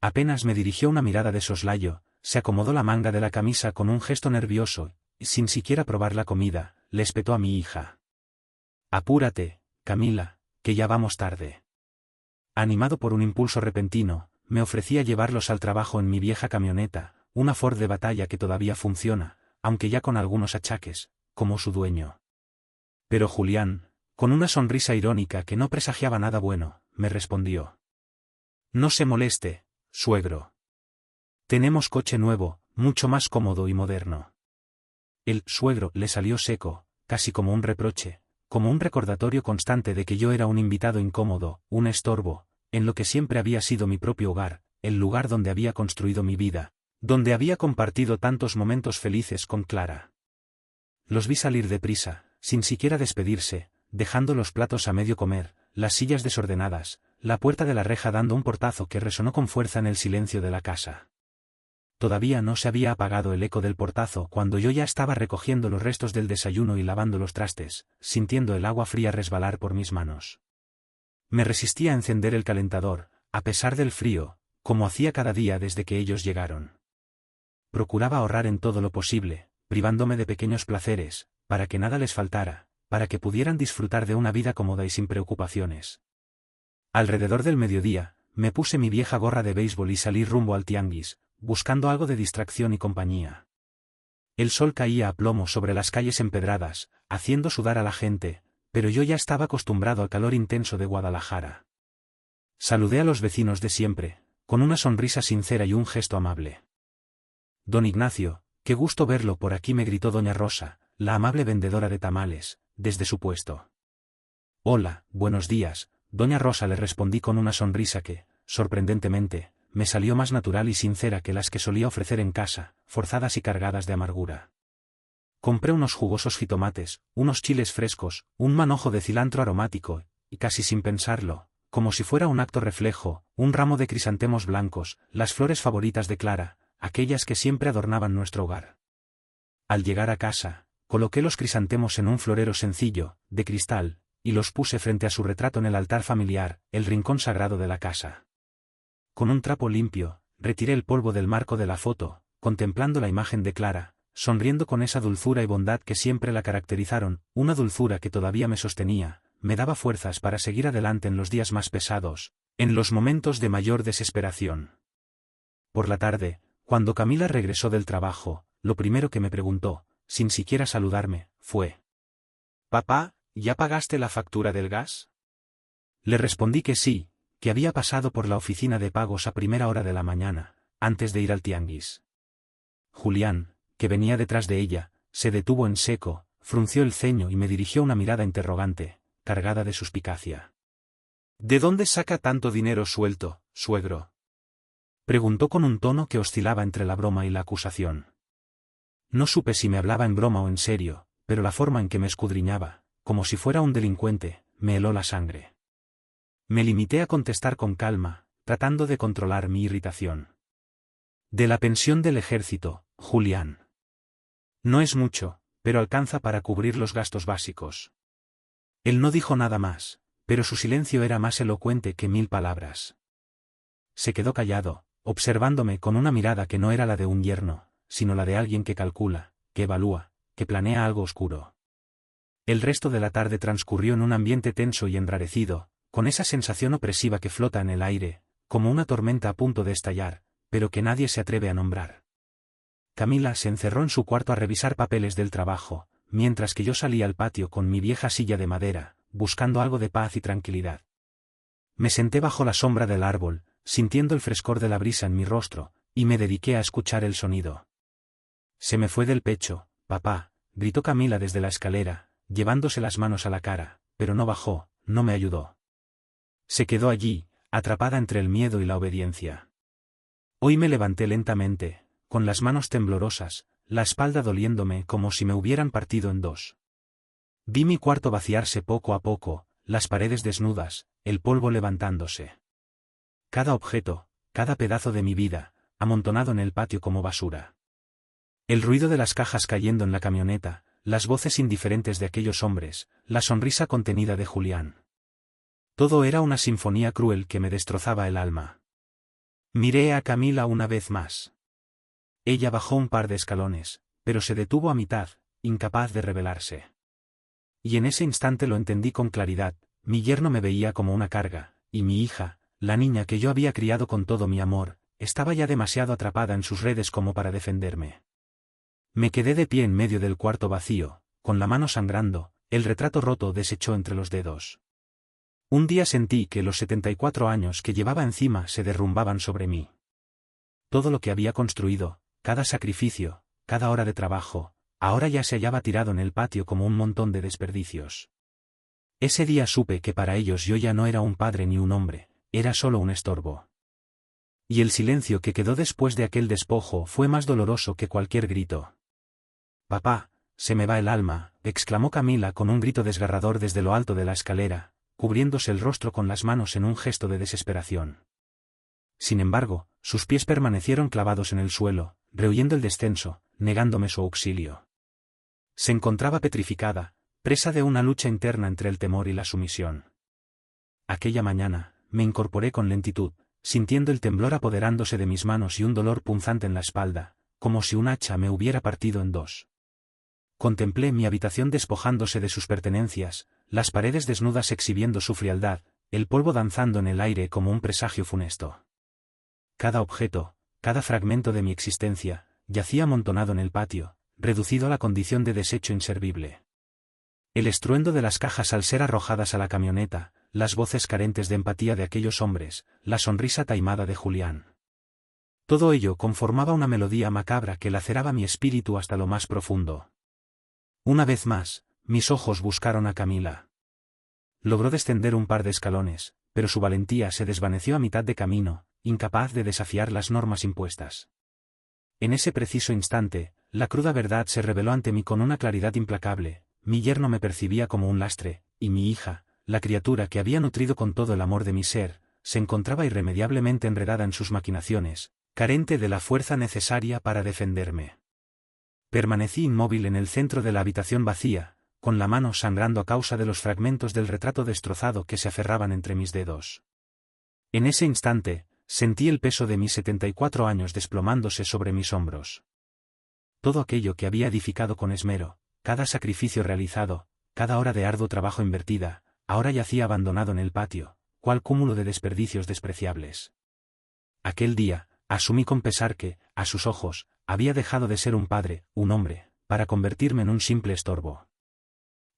Apenas me dirigió una mirada de soslayo, se acomodó la manga de la camisa con un gesto nervioso, y sin siquiera probar la comida, le espetó a mi hija. Apúrate, Camila, que ya vamos tarde. Animado por un impulso repentino, me ofrecí a llevarlos al trabajo en mi vieja camioneta, una Ford de batalla que todavía funciona, aunque ya con algunos achaques, como su dueño. Pero Julián, con una sonrisa irónica que no presagiaba nada bueno, me respondió: No se moleste, suegro. Tenemos coche nuevo, mucho más cómodo y moderno. El suegro le salió seco, casi como un reproche, como un recordatorio constante de que yo era un invitado incómodo, un estorbo, en lo que siempre había sido mi propio hogar, el lugar donde había construido mi vida, donde había compartido tantos momentos felices con Clara. Los vi salir deprisa, sin siquiera despedirse, dejando los platos a medio comer, las sillas desordenadas, la puerta de la reja dando un portazo que resonó con fuerza en el silencio de la casa. Todavía no se había apagado el eco del portazo cuando yo ya estaba recogiendo los restos del desayuno y lavando los trastes, sintiendo el agua fría resbalar por mis manos. Me resistí a encender el calentador, a pesar del frío, como hacía cada día desde que ellos llegaron. Procuraba ahorrar en todo lo posible, privándome de pequeños placeres, para que nada les faltara, para que pudieran disfrutar de una vida cómoda y sin preocupaciones. Alrededor del mediodía, me puse mi vieja gorra de béisbol y salí rumbo al tianguis, buscando algo de distracción y compañía. El sol caía a plomo sobre las calles empedradas, haciendo sudar a la gente, pero yo ya estaba acostumbrado al calor intenso de Guadalajara. Saludé a los vecinos de siempre, con una sonrisa sincera y un gesto amable. Don Ignacio, qué gusto verlo por aquí, me gritó doña Rosa, la amable vendedora de tamales, desde su puesto. Hola, buenos días, doña Rosa, le respondí con una sonrisa que, sorprendentemente, me salió más natural y sincera que las que solía ofrecer en casa, forzadas y cargadas de amargura. Compré unos jugosos jitomates, unos chiles frescos, un manojo de cilantro aromático, y casi sin pensarlo, como si fuera un acto reflejo, un ramo de crisantemos blancos, las flores favoritas de Clara, aquellas que siempre adornaban nuestro hogar. Al llegar a casa, coloqué los crisantemos en un florero sencillo, de cristal, y los puse frente a su retrato en el altar familiar, el rincón sagrado de la casa. Con un trapo limpio, retiré el polvo del marco de la foto, contemplando la imagen de Clara, sonriendo con esa dulzura y bondad que siempre la caracterizaron, una dulzura que todavía me sostenía, me daba fuerzas para seguir adelante en los días más pesados, en los momentos de mayor desesperación. Por la tarde, cuando Camila regresó del trabajo, lo primero que me preguntó, sin siquiera saludarme, fue: «Papá, ¿ya pagaste la factura del gas?». Le respondí que sí, que había pasado por la oficina de pagos a primera hora de la mañana, antes de ir al tianguis. Julián, que venía detrás de ella, se detuvo en seco, frunció el ceño y me dirigió una mirada interrogante, cargada de suspicacia. «¿De dónde saca tanto dinero suelto, suegro?», preguntó con un tono que oscilaba entre la broma y la acusación. No supe si me hablaba en broma o en serio, pero la forma en que me escudriñaba, como si fuera un delincuente, me heló la sangre. Me limité a contestar con calma, tratando de controlar mi irritación. «De la pensión del ejército, Julián. No es mucho, pero alcanza para cubrir los gastos básicos». Él no dijo nada más, pero su silencio era más elocuente que 1000 palabras. Se quedó callado, observándome con una mirada que no era la de un yerno, sino la de alguien que calcula, que evalúa, que planea algo oscuro. El resto de la tarde transcurrió en un ambiente tenso y enrarecido, con esa sensación opresiva que flota en el aire, como una tormenta a punto de estallar, pero que nadie se atreve a nombrar. Camila se encerró en su cuarto a revisar papeles del trabajo, mientras que yo salía al patio con mi vieja silla de madera, buscando algo de paz y tranquilidad. Me senté bajo la sombra del árbol, sintiendo el frescor de la brisa en mi rostro, y me dediqué a escuchar el sonido. Se me fue del pecho, papá, gritó Camila desde la escalera, llevándose las manos a la cara, pero no bajó, no me ayudó. Se quedó allí, atrapada entre el miedo y la obediencia. Hoy me levanté lentamente, con las manos temblorosas, la espalda doliéndome como si me hubieran partido en dos. Vi mi cuarto vaciarse poco a poco, las paredes desnudas, el polvo levantándose. Cada objeto, cada pedazo de mi vida, amontonado en el patio como basura. El ruido de las cajas cayendo en la camioneta, las voces indiferentes de aquellos hombres, la sonrisa contenida de Julián. Todo era una sinfonía cruel que me destrozaba el alma. Miré a Camila una vez más. Ella bajó un par de escalones, pero se detuvo a mitad, incapaz de rebelarse. Y en ese instante lo entendí con claridad, mi yerno me veía como una carga, y mi hija, la niña que yo había criado con todo mi amor, estaba ya demasiado atrapada en sus redes como para defenderme. Me quedé de pie en medio del cuarto vacío, con la mano sangrando, el retrato roto deshecho entre los dedos. Un día sentí que los 74 años que llevaba encima se derrumbaban sobre mí. Todo lo que había construido, cada sacrificio, cada hora de trabajo, ahora ya se hallaba tirado en el patio como un montón de desperdicios. Ese día supe que para ellos yo ya no era un padre ni un hombre, era solo un estorbo. Y el silencio que quedó después de aquel despojo fue más doloroso que cualquier grito. «Papá, se me va el alma», exclamó Camila con un grito desgarrador desde lo alto de la escalera, cubriéndose el rostro con las manos en un gesto de desesperación. Sin embargo, sus pies permanecieron clavados en el suelo, rehuyendo el descenso, negándome su auxilio. Se encontraba petrificada, presa de una lucha interna entre el temor y la sumisión. Aquella mañana, me incorporé con lentitud, sintiendo el temblor apoderándose de mis manos y un dolor punzante en la espalda, como si un hacha me hubiera partido en dos. Contemplé mi habitación despojándose de sus pertenencias, las paredes desnudas exhibiendo su frialdad, el polvo danzando en el aire como un presagio funesto. Cada objeto, cada fragmento de mi existencia, yacía amontonado en el patio, reducido a la condición de desecho inservible. El estruendo de las cajas al ser arrojadas a la camioneta, las voces carentes de empatía de aquellos hombres, la sonrisa taimada de Julián. Todo ello conformaba una melodía macabra que laceraba mi espíritu hasta lo más profundo. Una vez más, mis ojos buscaron a Camila. Logró descender un par de escalones, pero su valentía se desvaneció a mitad de camino, incapaz de desafiar las normas impuestas. En ese preciso instante, la cruda verdad se reveló ante mí con una claridad implacable, mi yerno me percibía como un lastre, y mi hija, la criatura que había nutrido con todo el amor de mi ser, se encontraba irremediablemente enredada en sus maquinaciones, carente de la fuerza necesaria para defenderme. Permanecí inmóvil en el centro de la habitación vacía, con la mano sangrando a causa de los fragmentos del retrato destrozado que se aferraban entre mis dedos. En ese instante, sentí el peso de mis 74 años desplomándose sobre mis hombros. Todo aquello que había edificado con esmero, cada sacrificio realizado, cada hora de arduo trabajo invertida, ahora yacía abandonado en el patio, cual cúmulo de desperdicios despreciables. Aquel día, asumí con pesar que, a sus ojos, había dejado de ser un padre, un hombre, para convertirme en un simple estorbo.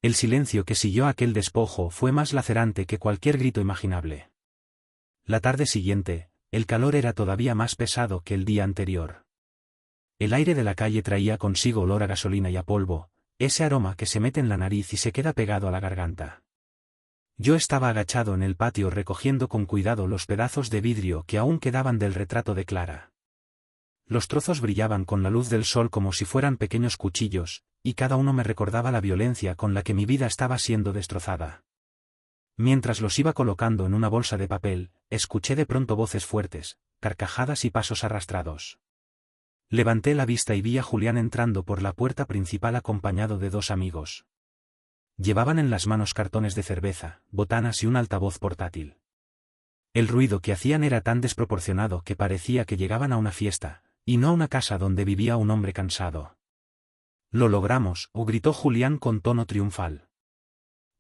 El silencio que siguió a aquel despojo fue más lacerante que cualquier grito imaginable. La tarde siguiente, el calor era todavía más pesado que el día anterior. El aire de la calle traía consigo olor a gasolina y a polvo, ese aroma que se mete en la nariz y se queda pegado a la garganta. Yo estaba agachado en el patio recogiendo con cuidado los pedazos de vidrio que aún quedaban del retrato de Clara. Los trozos brillaban con la luz del sol como si fueran pequeños cuchillos, y cada uno me recordaba la violencia con la que mi vida estaba siendo destrozada. Mientras los iba colocando en una bolsa de papel, escuché de pronto voces fuertes, carcajadas y pasos arrastrados. Levanté la vista y vi a Julián entrando por la puerta principal acompañado de dos amigos. Llevaban en las manos cartones de cerveza, botanas y un altavoz portátil. El ruido que hacían era tan desproporcionado que parecía que llegaban a una fiesta, y no a una casa donde vivía un hombre cansado. Lo logramos, gritó Julián con tono triunfal.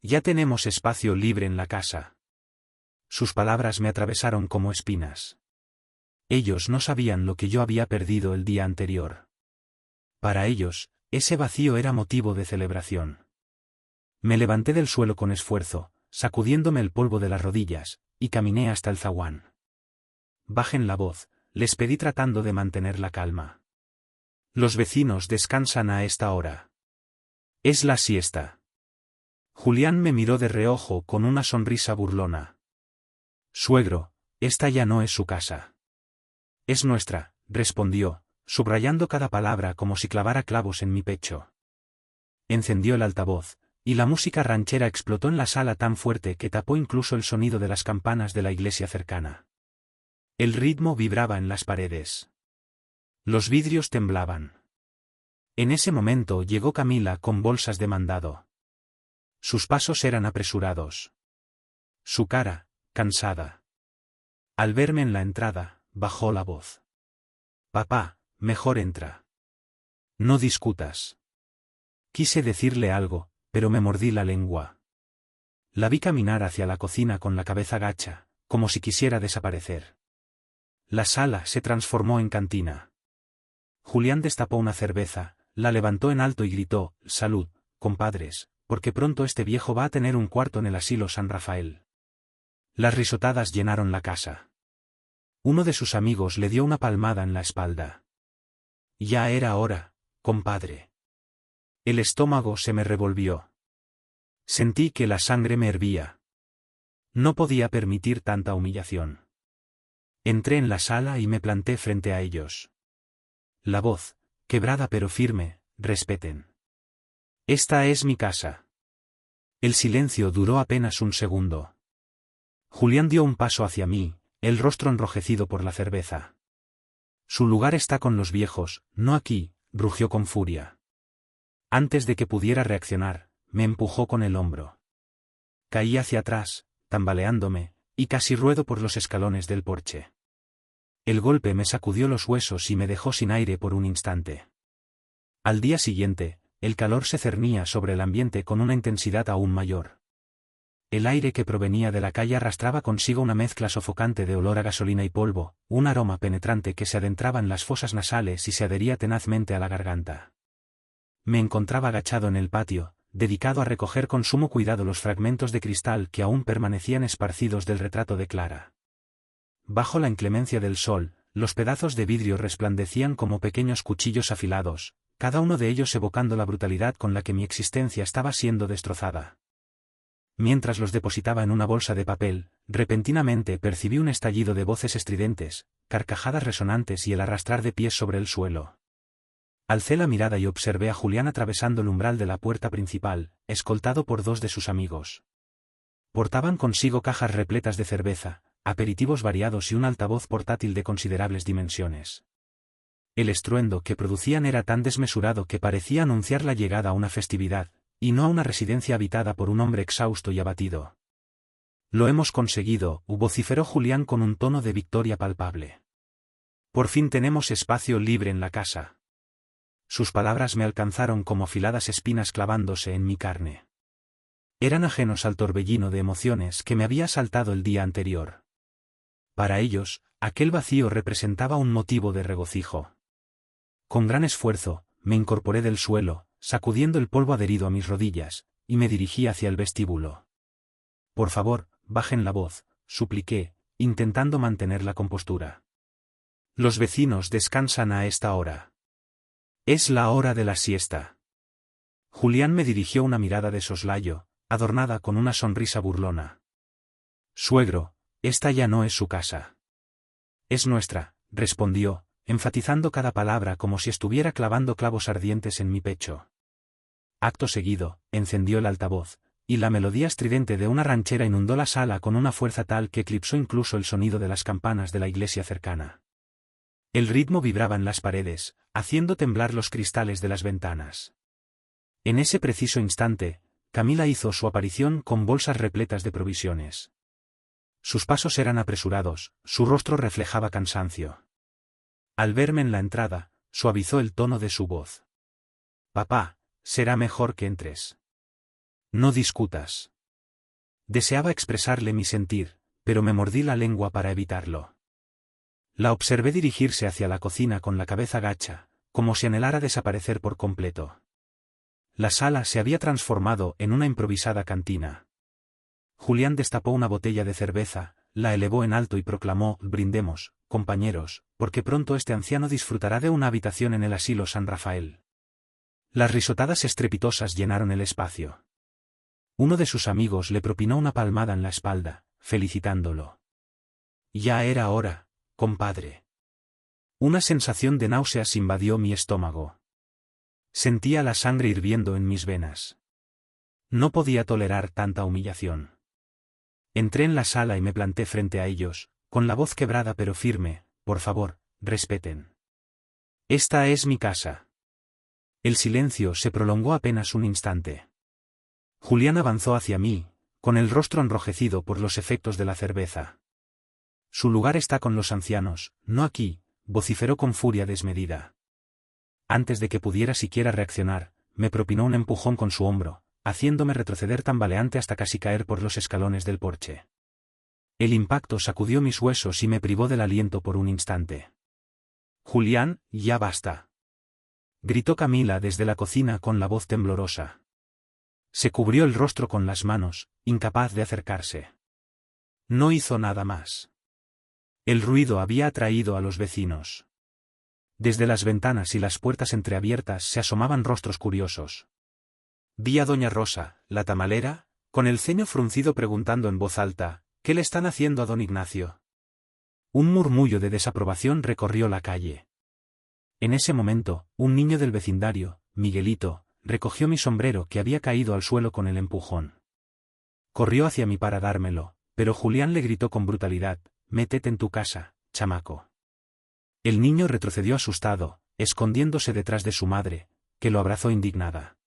Ya tenemos espacio libre en la casa. Sus palabras me atravesaron como espinas. Ellos no sabían lo que yo había perdido el día anterior. Para ellos, ese vacío era motivo de celebración. Me levanté del suelo con esfuerzo, sacudiéndome el polvo de las rodillas, y caminé hasta el zaguán. Bajen la voz, les pedí tratando de mantener la calma. Los vecinos descansan a esta hora. Es la siesta. Julián me miró de reojo con una sonrisa burlona. Suegro, esta ya no es su casa. Es nuestra, respondió, subrayando cada palabra como si clavara clavos en mi pecho. Encendió el altavoz, y la música ranchera explotó en la sala tan fuerte que tapó incluso el sonido de las campanas de la iglesia cercana. El ritmo vibraba en las paredes. Los vidrios temblaban. En ese momento llegó Camila con bolsas de mandado. Sus pasos eran apresurados. Su cara, cansada. Al verme en la entrada, bajó la voz. Papá, mejor entra. No discutas. Quise decirle algo, pero me mordí la lengua. La vi caminar hacia la cocina con la cabeza gacha, como si quisiera desaparecer. La sala se transformó en cantina. Julián destapó una cerveza, la levantó en alto y gritó, «Salud, compadres, porque pronto este viejo va a tener un cuarto en el asilo San Rafael». Las risotadas llenaron la casa. Uno de sus amigos le dio una palmada en la espalda. «Ya era hora, compadre». El estómago se me revolvió. Sentí que la sangre me hervía. No podía permitir tanta humillación. Entré en la sala y me planté frente a ellos. La voz, quebrada pero firme, respeten. Esta es mi casa. El silencio duró apenas un segundo. Julián dio un paso hacia mí, el rostro enrojecido por la cerveza. Su lugar está con los viejos, no aquí, rugió con furia. Antes de que pudiera reaccionar, me empujó con el hombro. Caí hacia atrás, tambaleándome, y casi ruedo por los escalones del porche. El golpe me sacudió los huesos y me dejó sin aire por un instante. Al día siguiente, el calor se cernía sobre el ambiente con una intensidad aún mayor. El aire que provenía de la calle arrastraba consigo una mezcla sofocante de olor a gasolina y polvo, un aroma penetrante que se adentraba en las fosas nasales y se adhería tenazmente a la garganta. Me encontraba agachado en el patio, dedicado a recoger con sumo cuidado los fragmentos de cristal que aún permanecían esparcidos del retrato de Clara. Bajo la inclemencia del sol, los pedazos de vidrio resplandecían como pequeños cuchillos afilados, cada uno de ellos evocando la brutalidad con la que mi existencia estaba siendo destrozada. Mientras los depositaba en una bolsa de papel, repentinamente percibí un estallido de voces estridentes, carcajadas resonantes y el arrastrar de pies sobre el suelo. Alcé la mirada y observé a Julián atravesando el umbral de la puerta principal, escoltado por dos de sus amigos. Portaban consigo cajas repletas de cerveza, aperitivos variados y un altavoz portátil de considerables dimensiones. El estruendo que producían era tan desmesurado que parecía anunciar la llegada a una festividad, y no a una residencia habitada por un hombre exhausto y abatido. «Lo hemos conseguido», vociferó Julián con un tono de victoria palpable. «Por fin tenemos espacio libre en la casa». Sus palabras me alcanzaron como afiladas espinas clavándose en mi carne. Eran ajenos al torbellino de emociones que me había asaltado el día anterior. Para ellos, aquel vacío representaba un motivo de regocijo. Con gran esfuerzo, me incorporé del suelo, sacudiendo el polvo adherido a mis rodillas, y me dirigí hacia el vestíbulo. «Por favor, bajen la voz», supliqué, intentando mantener la compostura. «Los vecinos descansan a esta hora. Es la hora de la siesta». Julián me dirigió una mirada de soslayo, adornada con una sonrisa burlona. «Suegro, esta ya no es su casa. Es nuestra», respondió, enfatizando cada palabra como si estuviera clavando clavos ardientes en mi pecho. Acto seguido, encendió el altavoz, y la melodía estridente de una ranchera inundó la sala con una fuerza tal que eclipsó incluso el sonido de las campanas de la iglesia cercana. El ritmo vibraba en las paredes, haciendo temblar los cristales de las ventanas. En ese preciso instante, Camila hizo su aparición con bolsas repletas de provisiones. Sus pasos eran apresurados, su rostro reflejaba cansancio. Al verme en la entrada, suavizó el tono de su voz. Papá, será mejor que entres. No discutas. Deseaba expresarle mi sentir, pero me mordí la lengua para evitarlo. La observé dirigirse hacia la cocina con la cabeza gacha, como si anhelara desaparecer por completo. La sala se había transformado en una improvisada cantina. Julián destapó una botella de cerveza, la elevó en alto y proclamó: «Brindemos, compañeros, porque pronto este anciano disfrutará de una habitación en el asilo San Rafael». Las risotadas estrepitosas llenaron el espacio. Uno de sus amigos le propinó una palmada en la espalda, felicitándolo. «Ya era hora, compadre». Una sensación de náuseas invadió mi estómago. Sentía la sangre hirviendo en mis venas. No podía tolerar tanta humillación. Entré en la sala y me planté frente a ellos, con la voz quebrada pero firme: «Por favor, respeten. Esta es mi casa». El silencio se prolongó apenas un instante. Julián avanzó hacia mí, con el rostro enrojecido por los efectos de la cerveza. «Su lugar está con los ancianos, no aquí», vociferó con furia desmedida. Antes de que pudiera siquiera reaccionar, me propinó un empujón con su hombro, haciéndome retroceder tambaleante hasta casi caer por los escalones del porche. El impacto sacudió mis huesos y me privó del aliento por un instante. «Julián, ya basta», gritó Camila desde la cocina con la voz temblorosa. Se cubrió el rostro con las manos, incapaz de acercarse. No hizo nada más. El ruido había atraído a los vecinos. Desde las ventanas y las puertas entreabiertas se asomaban rostros curiosos. Vi a doña Rosa, la tamalera, con el ceño fruncido preguntando en voz alta: «¿Qué le están haciendo a don Ignacio?». Un murmullo de desaprobación recorrió la calle. En ese momento, un niño del vecindario, Miguelito, recogió mi sombrero que había caído al suelo con el empujón. Corrió hacia mí para dármelo, pero Julián le gritó con brutalidad: «Métete en tu casa, chamaco». El niño retrocedió asustado, escondiéndose detrás de su madre, que lo abrazó indignada.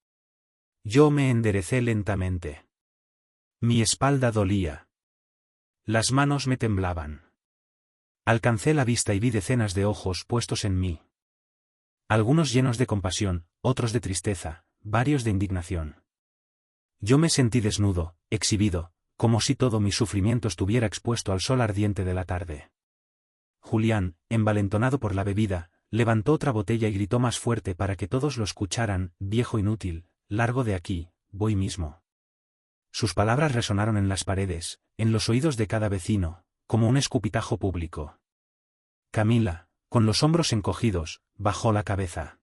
Yo me enderecé lentamente. Mi espalda dolía. Las manos me temblaban. Alcancé la vista y vi decenas de ojos puestos en mí. Algunos llenos de compasión, otros de tristeza, varios de indignación. Yo me sentí desnudo, exhibido, como si todo mi sufrimiento estuviera expuesto al sol ardiente de la tarde. Julián, envalentonado por la bebida, levantó otra botella y gritó más fuerte para que todos lo escucharan: «Viejo inútil, largo de aquí, voy mismo». Sus palabras resonaron en las paredes, en los oídos de cada vecino, como un escupitajo público. Camila, con los hombros encogidos, bajó la cabeza.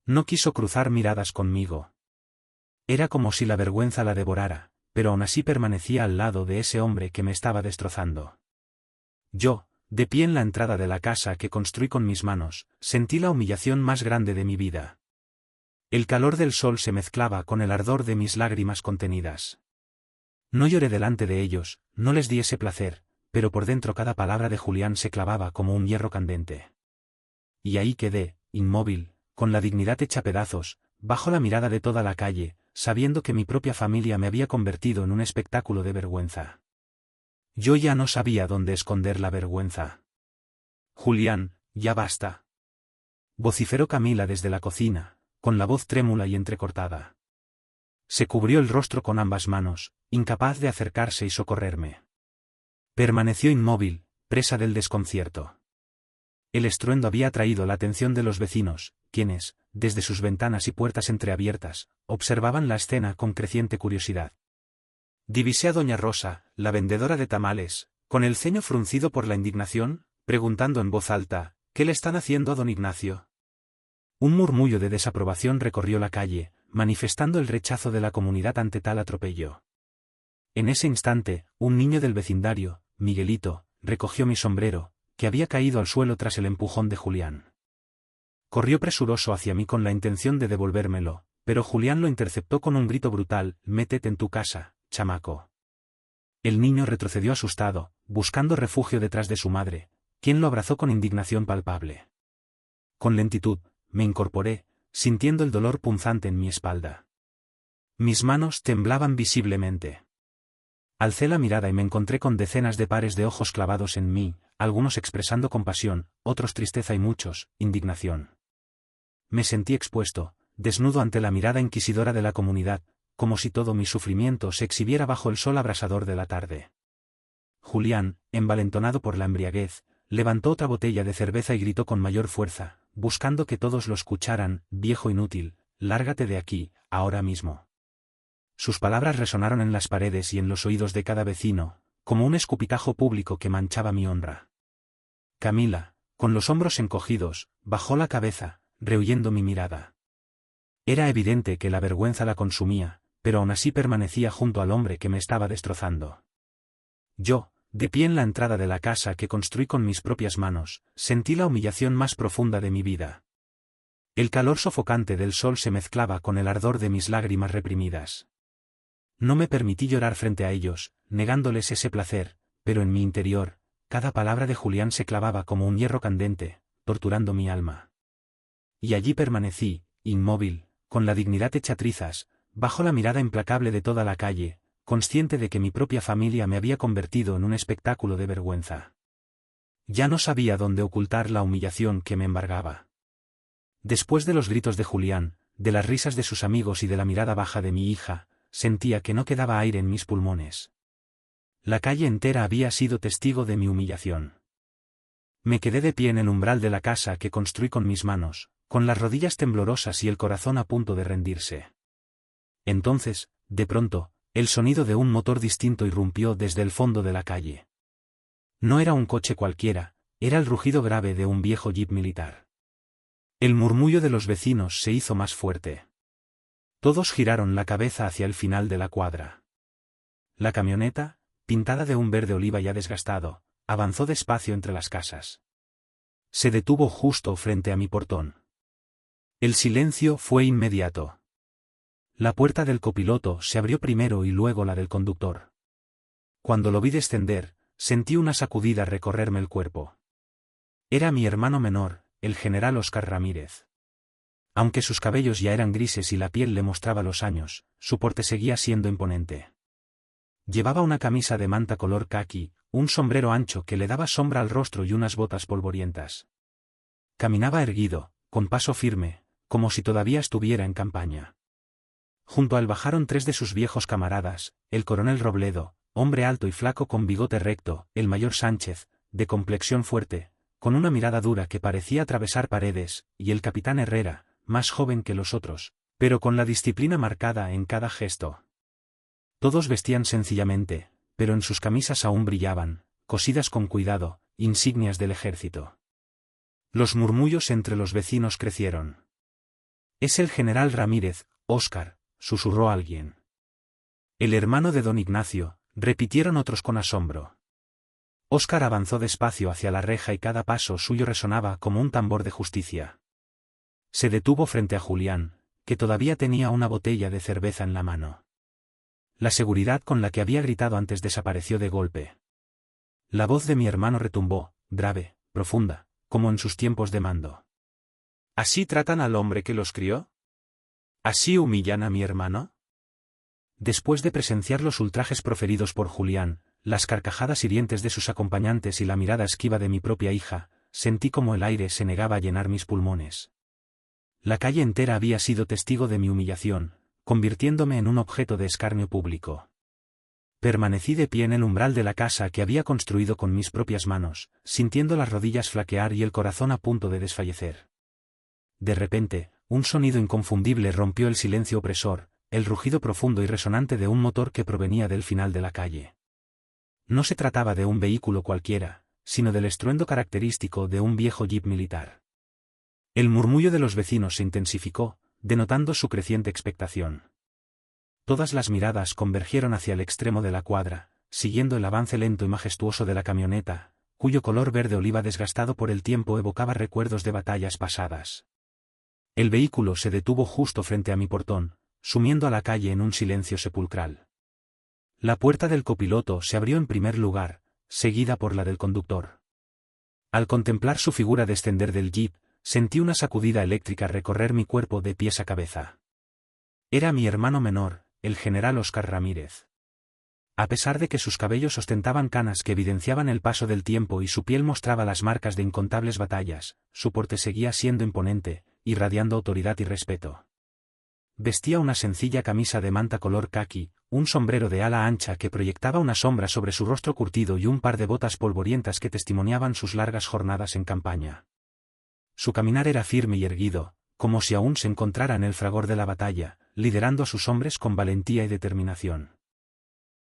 No quiso cruzar miradas conmigo. Era como si la vergüenza la devorara, pero aún así permanecía al lado de ese hombre que me estaba destrozando. Yo, de pie en la entrada de la casa que construí con mis manos, sentí la humillación más grande de mi vida. El calor del sol se mezclaba con el ardor de mis lágrimas contenidas. No lloré delante de ellos, no les di ese placer, pero por dentro cada palabra de Julián se clavaba como un hierro candente. Y ahí quedé, inmóvil, con la dignidad hecha pedazos, bajo la mirada de toda la calle, sabiendo que mi propia familia me había convertido en un espectáculo de vergüenza. Yo ya no sabía dónde esconder la vergüenza. «Julián, ya basta», vociferó Camila desde la cocina, con la voz trémula y entrecortada. Se cubrió el rostro con ambas manos, incapaz de acercarse y socorrerme. Permaneció inmóvil, presa del desconcierto. El estruendo había atraído la atención de los vecinos, quienes, desde sus ventanas y puertas entreabiertas, observaban la escena con creciente curiosidad. Divisé a doña Rosa, la vendedora de tamales, con el ceño fruncido por la indignación, preguntando en voz alta: «¿Qué le están haciendo a don Ignacio?». Un murmullo de desaprobación recorrió la calle, manifestando el rechazo de la comunidad ante tal atropello. En ese instante, un niño del vecindario, Miguelito, recogió mi sombrero, que había caído al suelo tras el empujón de Julián. Corrió presuroso hacia mí con la intención de devolvérmelo, pero Julián lo interceptó con un grito brutal: «Métete en tu casa, chamaco». El niño retrocedió asustado, buscando refugio detrás de su madre, quien lo abrazó con indignación palpable. Con lentitud, me incorporé, sintiendo el dolor punzante en mi espalda. Mis manos temblaban visiblemente. Alcé la mirada y me encontré con decenas de pares de ojos clavados en mí, algunos expresando compasión, otros tristeza y muchos, indignación. Me sentí expuesto, desnudo ante la mirada inquisidora de la comunidad, como si todo mi sufrimiento se exhibiera bajo el sol abrasador de la tarde. Julián, envalentonado por la embriaguez, levantó otra botella de cerveza y gritó con mayor fuerza, buscando que todos lo escucharan: «Viejo inútil, lárgate de aquí, ahora mismo». Sus palabras resonaron en las paredes y en los oídos de cada vecino, como un escupitajo público que manchaba mi honra. Camila, con los hombros encogidos, bajó la cabeza, rehuyendo mi mirada. Era evidente que la vergüenza la consumía, pero aún así permanecía junto al hombre que me estaba destrozando. Yo, de pie en la entrada de la casa que construí con mis propias manos, sentí la humillación más profunda de mi vida. El calor sofocante del sol se mezclaba con el ardor de mis lágrimas reprimidas. No me permití llorar frente a ellos, negándoles ese placer, pero en mi interior, cada palabra de Julián se clavaba como un hierro candente, torturando mi alma. Y allí permanecí, inmóvil, con la dignidad hecha trizas, bajo la mirada implacable de toda la calle, consciente de que mi propia familia me había convertido en un espectáculo de vergüenza. Ya no sabía dónde ocultar la humillación que me embargaba. Después de los gritos de Julián, de las risas de sus amigos y de la mirada baja de mi hija, sentía que no quedaba aire en mis pulmones. La calle entera había sido testigo de mi humillación. Me quedé de pie en el umbral de la casa que construí con mis manos, con las rodillas temblorosas y el corazón a punto de rendirse. Entonces, de pronto, el sonido de un motor distinto irrumpió desde el fondo de la calle. No era un coche cualquiera, era el rugido grave de un viejo jeep militar. El murmullo de los vecinos se hizo más fuerte. Todos giraron la cabeza hacia el final de la cuadra. La camioneta, pintada de un verde oliva ya desgastado, avanzó despacio entre las casas. Se detuvo justo frente a mi portón. El silencio fue inmediato. La puerta del copiloto se abrió primero y luego la del conductor. Cuando lo vi descender, sentí una sacudida recorrerme el cuerpo. Era mi hermano menor, el general Óscar Ramírez. Aunque sus cabellos ya eran grises y la piel le mostraba los años, su porte seguía siendo imponente. Llevaba una camisa de manta color caqui, un sombrero ancho que le daba sombra al rostro y unas botas polvorientas. Caminaba erguido, con paso firme, como si todavía estuviera en campaña. Junto a él bajaron tres de sus viejos camaradas: el coronel Robledo, hombre alto y flaco con bigote recto; el mayor Sánchez, de complexión fuerte, con una mirada dura que parecía atravesar paredes; y el capitán Herrera, más joven que los otros, pero con la disciplina marcada en cada gesto. Todos vestían sencillamente, pero en sus camisas aún brillaban, cosidas con cuidado, insignias del ejército. Los murmullos entre los vecinos crecieron. «Es el general Ramírez, Óscar», susurró alguien. «El hermano de don Ignacio», repitieron otros con asombro. Óscar avanzó despacio hacia la reja y cada paso suyo resonaba como un tambor de justicia. Se detuvo frente a Julián, que todavía tenía una botella de cerveza en la mano. La seguridad con la que había gritado antes desapareció de golpe. La voz de mi hermano retumbó, grave, profunda, como en sus tiempos de mando. «¿Así tratan al hombre que los crió? ¿Así humillan a mi hermano?». Después de presenciar los ultrajes proferidos por Julián, las carcajadas hirientes de sus acompañantes y la mirada esquiva de mi propia hija, sentí como el aire se negaba a llenar mis pulmones. La calle entera había sido testigo de mi humillación, convirtiéndome en un objeto de escarnio público. Permanecí de pie en el umbral de la casa que había construido con mis propias manos, sintiendo las rodillas flaquear y el corazón a punto de desfallecer. De repente, un sonido inconfundible rompió el silencio opresor, el rugido profundo y resonante de un motor que provenía del final de la calle. No se trataba de un vehículo cualquiera, sino del estruendo característico de un viejo jeep militar. El murmullo de los vecinos se intensificó, denotando su creciente expectación. Todas las miradas convergieron hacia el extremo de la cuadra, siguiendo el avance lento y majestuoso de la camioneta, cuyo color verde oliva desgastado por el tiempo evocaba recuerdos de batallas pasadas. El vehículo se detuvo justo frente a mi portón, sumiendo a la calle en un silencio sepulcral. La puerta del copiloto se abrió en primer lugar, seguida por la del conductor. Al contemplar su figura descender del jeep, sentí una sacudida eléctrica recorrer mi cuerpo de pies a cabeza. Era mi hermano menor, el general Óscar Ramírez. A pesar de que sus cabellos ostentaban canas que evidenciaban el paso del tiempo y su piel mostraba las marcas de incontables batallas, su porte seguía siendo imponente, irradiando autoridad y respeto. Vestía una sencilla camisa de manta color caqui, un sombrero de ala ancha que proyectaba una sombra sobre su rostro curtido y un par de botas polvorientas que testimoniaban sus largas jornadas en campaña. Su caminar era firme y erguido, como si aún se encontrara en el fragor de la batalla, liderando a sus hombres con valentía y determinación.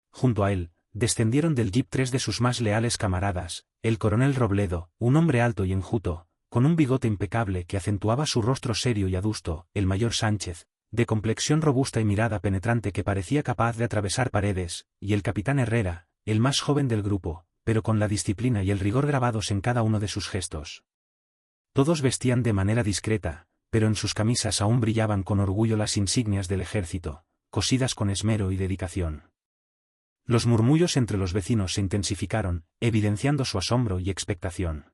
Junto a él, descendieron del jeep tres de sus más leales camaradas, el coronel Robledo, un hombre alto y enjuto, con un bigote impecable que acentuaba su rostro serio y adusto, el mayor Sánchez, de complexión robusta y mirada penetrante que parecía capaz de atravesar paredes, y el capitán Herrera, el más joven del grupo, pero con la disciplina y el rigor grabados en cada uno de sus gestos. Todos vestían de manera discreta, pero en sus camisas aún brillaban con orgullo las insignias del ejército, cosidas con esmero y dedicación. Los murmullos entre los vecinos se intensificaron, evidenciando su asombro y expectación.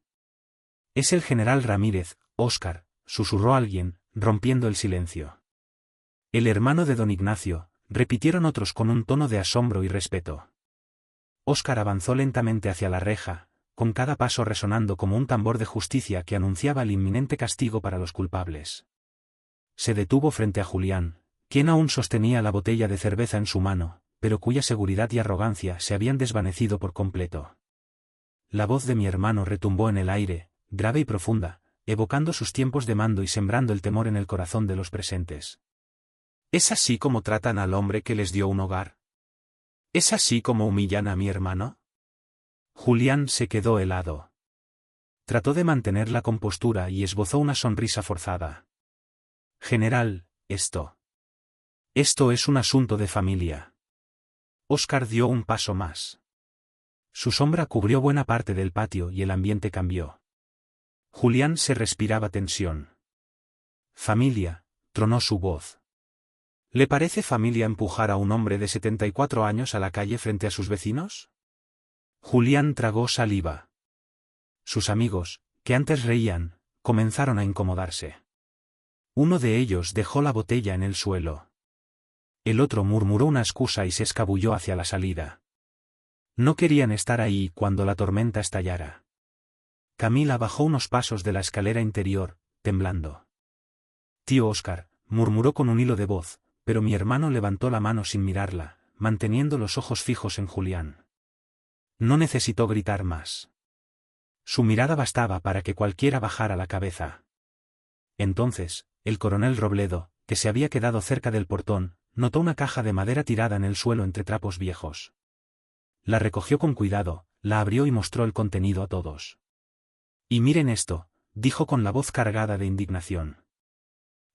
«Es el general Ramírez, Óscar», susurró alguien, rompiendo el silencio. «El hermano de don Ignacio», repitieron otros con un tono de asombro y respeto. Óscar avanzó lentamente hacia la reja, con cada paso resonando como un tambor de justicia que anunciaba el inminente castigo para los culpables. Se detuvo frente a Julián, quien aún sostenía la botella de cerveza en su mano, pero cuya seguridad y arrogancia se habían desvanecido por completo. La voz de mi hermano retumbó en el aire, grave y profunda, evocando sus tiempos de mando y sembrando el temor en el corazón de los presentes. ¿Es así como tratan al hombre que les dio un hogar? ¿Es así como humillan a mi hermano? Julián se quedó helado. Trató de mantener la compostura y esbozó una sonrisa forzada. «General, esto es un asunto de familia». Óscar dio un paso más. Su sombra cubrió buena parte del patio y el ambiente cambió. Julián se respiraba tensión. «Familia», tronó su voz. «¿Le parece familia empujar a un hombre de 74 años a la calle frente a sus vecinos?» Julián tragó saliva. Sus amigos, que antes reían, comenzaron a incomodarse. Uno de ellos dejó la botella en el suelo. El otro murmuró una excusa y se escabulló hacia la salida. No querían estar ahí cuando la tormenta estallara. Camila bajó unos pasos de la escalera interior, temblando. «Tío Óscar», murmuró con un hilo de voz, pero mi hermano levantó la mano sin mirarla, manteniendo los ojos fijos en Julián. No necesitó gritar más. Su mirada bastaba para que cualquiera bajara la cabeza. Entonces, el coronel Robledo, que se había quedado cerca del portón, notó una caja de madera tirada en el suelo entre trapos viejos. La recogió con cuidado, la abrió y mostró el contenido a todos. «Y miren esto», dijo con la voz cargada de indignación.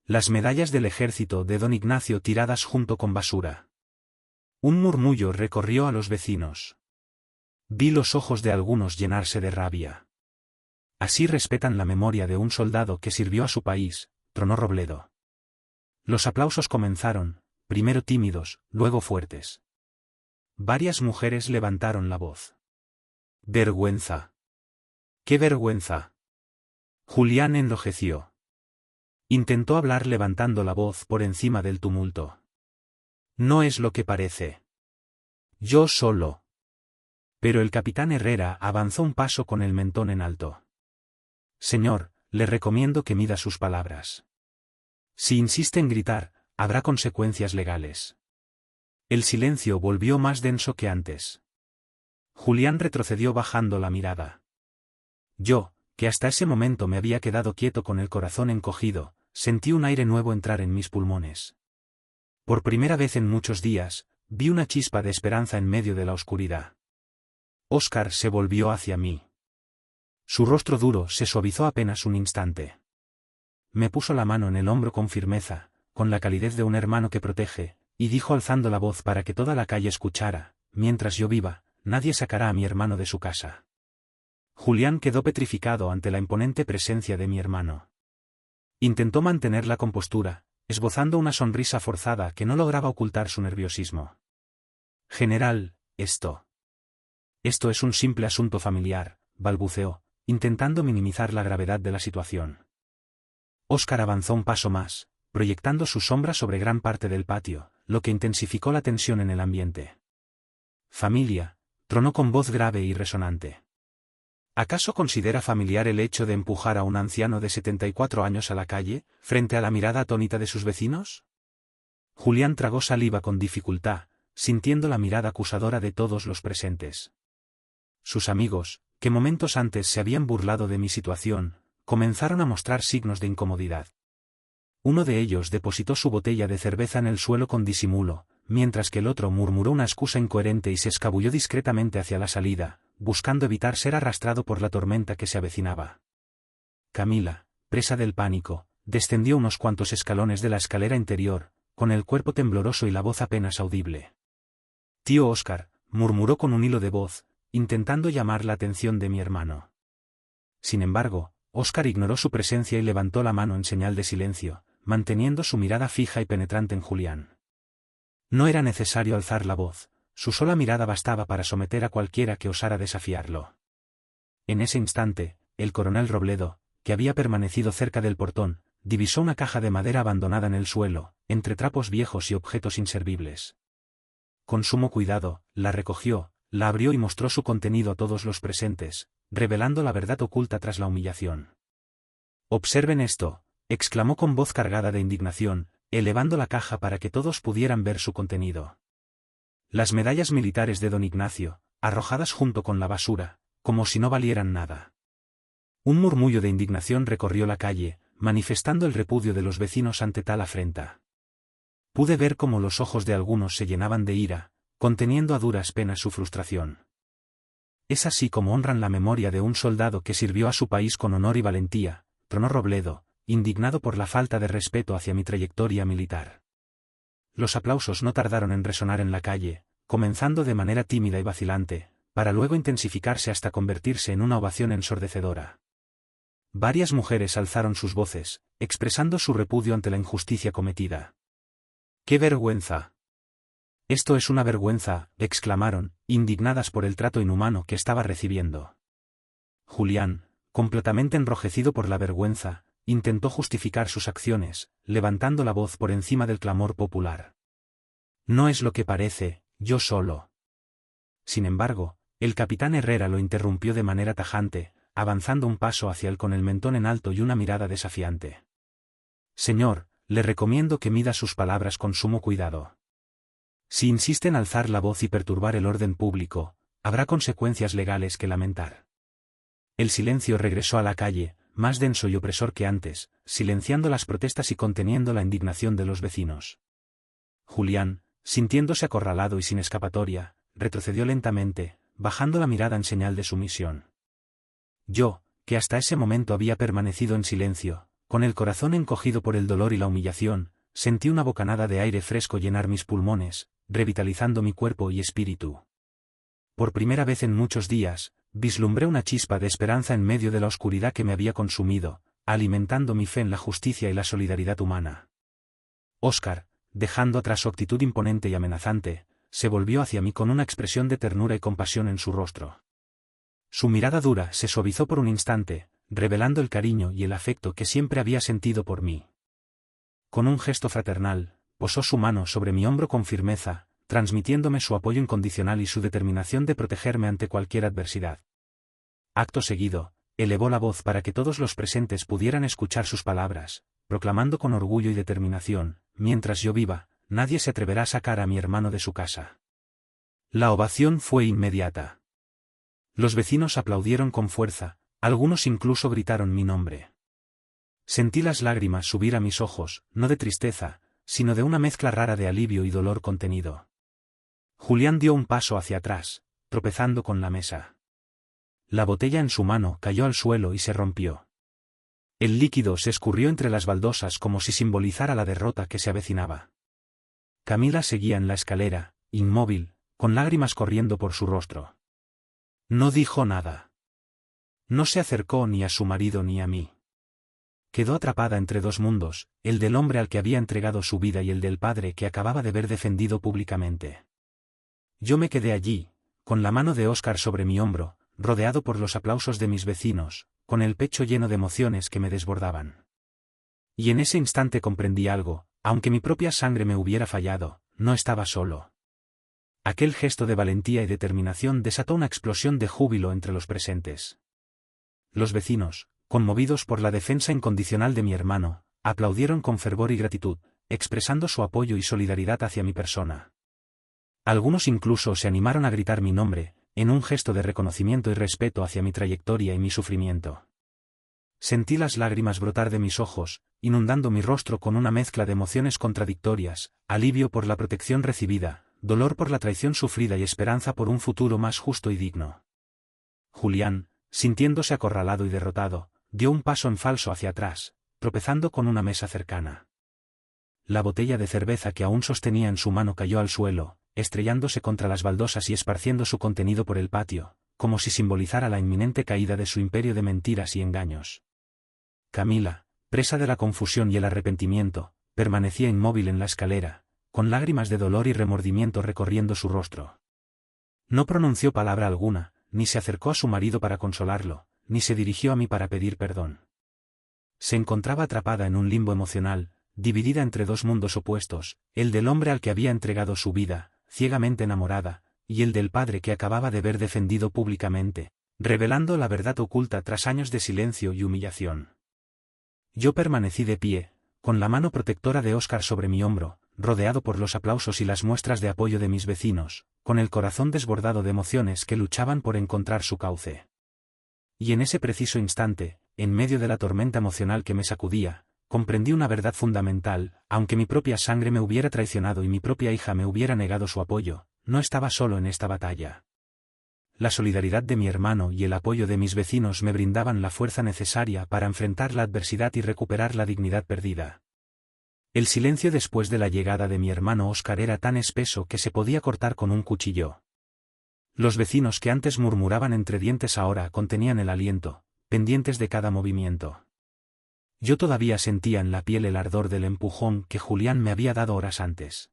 «Las medallas del ejército de don Ignacio tiradas junto con basura». Un murmullo recorrió a los vecinos. Vi los ojos de algunos llenarse de rabia. «Así respetan la memoria de un soldado que sirvió a su país», tronó Robledo. Los aplausos comenzaron, primero tímidos, luego fuertes. Varias mujeres levantaron la voz. «¡Vergüenza! ¡Qué vergüenza!». Julián enrojeció. Intentó hablar levantando la voz por encima del tumulto. «No es lo que parece. Yo solo». Pero el capitán Herrera avanzó un paso con el mentón en alto. «Señor, le recomiendo que mida sus palabras. Si insiste en gritar, habrá consecuencias legales». El silencio volvió más denso que antes. Julián retrocedió bajando la mirada. Yo, que hasta ese momento me había quedado quieto con el corazón encogido, sentí un aire nuevo entrar en mis pulmones. Por primera vez en muchos días, vi una chispa de esperanza en medio de la oscuridad. Óscar se volvió hacia mí. Su rostro duro se suavizó apenas un instante. Me puso la mano en el hombro con firmeza, con la calidez de un hermano que protege, y dijo alzando la voz para que toda la calle escuchara: «Mientras yo viva, nadie sacará a mi hermano de su casa». Julián quedó petrificado ante la imponente presencia de mi hermano. Intentó mantener la compostura, esbozando una sonrisa forzada que no lograba ocultar su nerviosismo. «General, esto es un simple asunto familiar», balbuceó, intentando minimizar la gravedad de la situación. Óscar avanzó un paso más, proyectando su sombra sobre gran parte del patio, lo que intensificó la tensión en el ambiente. «Familia», tronó con voz grave y resonante. ¿Acaso considera familiar el hecho de empujar a un anciano de 74 años a la calle, frente a la mirada atónita de sus vecinos? Julián tragó saliva con dificultad, sintiendo la mirada acusadora de todos los presentes. Sus amigos, que momentos antes se habían burlado de mi situación, comenzaron a mostrar signos de incomodidad. Uno de ellos depositó su botella de cerveza en el suelo con disimulo, mientras que el otro murmuró una excusa incoherente y se escabulló discretamente hacia la salida, buscando evitar ser arrastrado por la tormenta que se avecinaba. Camila, presa del pánico, descendió unos cuantos escalones de la escalera interior, con el cuerpo tembloroso y la voz apenas audible. «Tío Óscar», murmuró con un hilo de voz, intentando llamar la atención de mi hermano. Sin embargo, Óscar ignoró su presencia y levantó la mano en señal de silencio, manteniendo su mirada fija y penetrante en Julián. No era necesario alzar la voz, su sola mirada bastaba para someter a cualquiera que osara desafiarlo. En ese instante, el coronel Robledo, que había permanecido cerca del portón, divisó una caja de madera abandonada en el suelo, entre trapos viejos y objetos inservibles. Con sumo cuidado, la recogió, la abrió y mostró su contenido a todos los presentes, revelando la verdad oculta tras la humillación. «Observen esto», exclamó con voz cargada de indignación, elevando la caja para que todos pudieran ver su contenido. Las medallas militares de don Ignacio, arrojadas junto con la basura, como si no valieran nada. Un murmullo de indignación recorrió la calle, manifestando el repudio de los vecinos ante tal afrenta. Pude ver cómo los ojos de algunos se llenaban de ira, conteniendo a duras penas su frustración. «Es así como honran la memoria de un soldado que sirvió a su país con honor y valentía», tronó Robledo, indignado por la falta de respeto hacia mi trayectoria militar. Los aplausos no tardaron en resonar en la calle, comenzando de manera tímida y vacilante, para luego intensificarse hasta convertirse en una ovación ensordecedora. Varias mujeres alzaron sus voces, expresando su repudio ante la injusticia cometida. «¡Qué vergüenza! Esto es una vergüenza», exclamaron, indignadas por el trato inhumano que estaba recibiendo. Julián, completamente enrojecido por la vergüenza, intentó justificar sus acciones, levantando la voz por encima del clamor popular. «No es lo que parece, yo solo». Sin embargo, el capitán Herrera lo interrumpió de manera tajante, avanzando un paso hacia él con el mentón en alto y una mirada desafiante. «Señor, le recomiendo que mida sus palabras con sumo cuidado. Si insiste en alzar la voz y perturbar el orden público, habrá consecuencias legales que lamentar». El silencio regresó a la calle, más denso y opresor que antes, silenciando las protestas y conteniendo la indignación de los vecinos. Julián, sintiéndose acorralado y sin escapatoria, retrocedió lentamente, bajando la mirada en señal de sumisión. Yo, que hasta ese momento había permanecido en silencio, con el corazón encogido por el dolor y la humillación, sentí una bocanada de aire fresco llenar mis pulmones, revitalizando mi cuerpo y espíritu. Por primera vez en muchos días, vislumbré una chispa de esperanza en medio de la oscuridad que me había consumido, alimentando mi fe en la justicia y la solidaridad humana. Óscar, dejando atrás su actitud imponente y amenazante, se volvió hacia mí con una expresión de ternura y compasión en su rostro. Su mirada dura se suavizó por un instante, revelando el cariño y el afecto que siempre había sentido por mí. Con un gesto fraternal, posó su mano sobre mi hombro con firmeza, transmitiéndome su apoyo incondicional y su determinación de protegerme ante cualquier adversidad. Acto seguido, elevó la voz para que todos los presentes pudieran escuchar sus palabras, proclamando con orgullo y determinación: «Mientras yo viva, nadie se atreverá a sacar a mi hermano de su casa». La ovación fue inmediata. Los vecinos aplaudieron con fuerza, algunos incluso gritaron mi nombre. Sentí las lágrimas subir a mis ojos, no de tristeza, sino de una mezcla rara de alivio y dolor contenido. Julián dio un paso hacia atrás, tropezando con la mesa. La botella en su mano cayó al suelo y se rompió. El líquido se escurrió entre las baldosas como si simbolizara la derrota que se avecinaba. Camila seguía en la escalera, inmóvil, con lágrimas corriendo por su rostro. No dijo nada. No se acercó ni a su marido ni a mí. Quedó atrapada entre dos mundos, el del hombre al que había entregado su vida y el del padre que acababa de ver defendido públicamente. Yo me quedé allí, con la mano de Óscar sobre mi hombro, rodeado por los aplausos de mis vecinos, con el pecho lleno de emociones que me desbordaban. Y en ese instante comprendí algo: aunque mi propia sangre me hubiera fallado, no estaba solo. Aquel gesto de valentía y determinación desató una explosión de júbilo entre los presentes. Los vecinos, conmovidos por la defensa incondicional de mi hermano, aplaudieron con fervor y gratitud, expresando su apoyo y solidaridad hacia mi persona. Algunos incluso se animaron a gritar mi nombre, en un gesto de reconocimiento y respeto hacia mi trayectoria y mi sufrimiento. Sentí las lágrimas brotar de mis ojos, inundando mi rostro con una mezcla de emociones contradictorias, alivio por la protección recibida, dolor por la traición sufrida y esperanza por un futuro más justo y digno. Julián, sintiéndose acorralado y derrotado, dio un paso en falso hacia atrás, tropezando con una mesa cercana. La botella de cerveza que aún sostenía en su mano cayó al suelo, estrellándose contra las baldosas y esparciendo su contenido por el patio, como si simbolizara la inminente caída de su imperio de mentiras y engaños. Camila, presa de la confusión y el arrepentimiento, permanecía inmóvil en la escalera, con lágrimas de dolor y remordimiento recorriendo su rostro. No pronunció palabra alguna, ni se acercó a su marido para consolarlo, ni se dirigió a mí para pedir perdón. Se encontraba atrapada en un limbo emocional, dividida entre dos mundos opuestos, el del hombre al que había entregado su vida, ciegamente enamorada, y el del padre que acababa de ver defendido públicamente, revelando la verdad oculta tras años de silencio y humillación. Yo permanecí de pie, con la mano protectora de Óscar sobre mi hombro, rodeado por los aplausos y las muestras de apoyo de mis vecinos, con el corazón desbordado de emociones que luchaban por encontrar su cauce. Y en ese preciso instante, en medio de la tormenta emocional que me sacudía, comprendí una verdad fundamental: aunque mi propia sangre me hubiera traicionado y mi propia hija me hubiera negado su apoyo, no estaba solo en esta batalla. La solidaridad de mi hermano y el apoyo de mis vecinos me brindaban la fuerza necesaria para enfrentar la adversidad y recuperar la dignidad perdida. El silencio después de la llegada de mi hermano Óscar era tan espeso que se podía cortar con un cuchillo. Los vecinos que antes murmuraban entre dientes ahora contenían el aliento, pendientes de cada movimiento. Yo todavía sentía en la piel el ardor del empujón que Julián me había dado horas antes.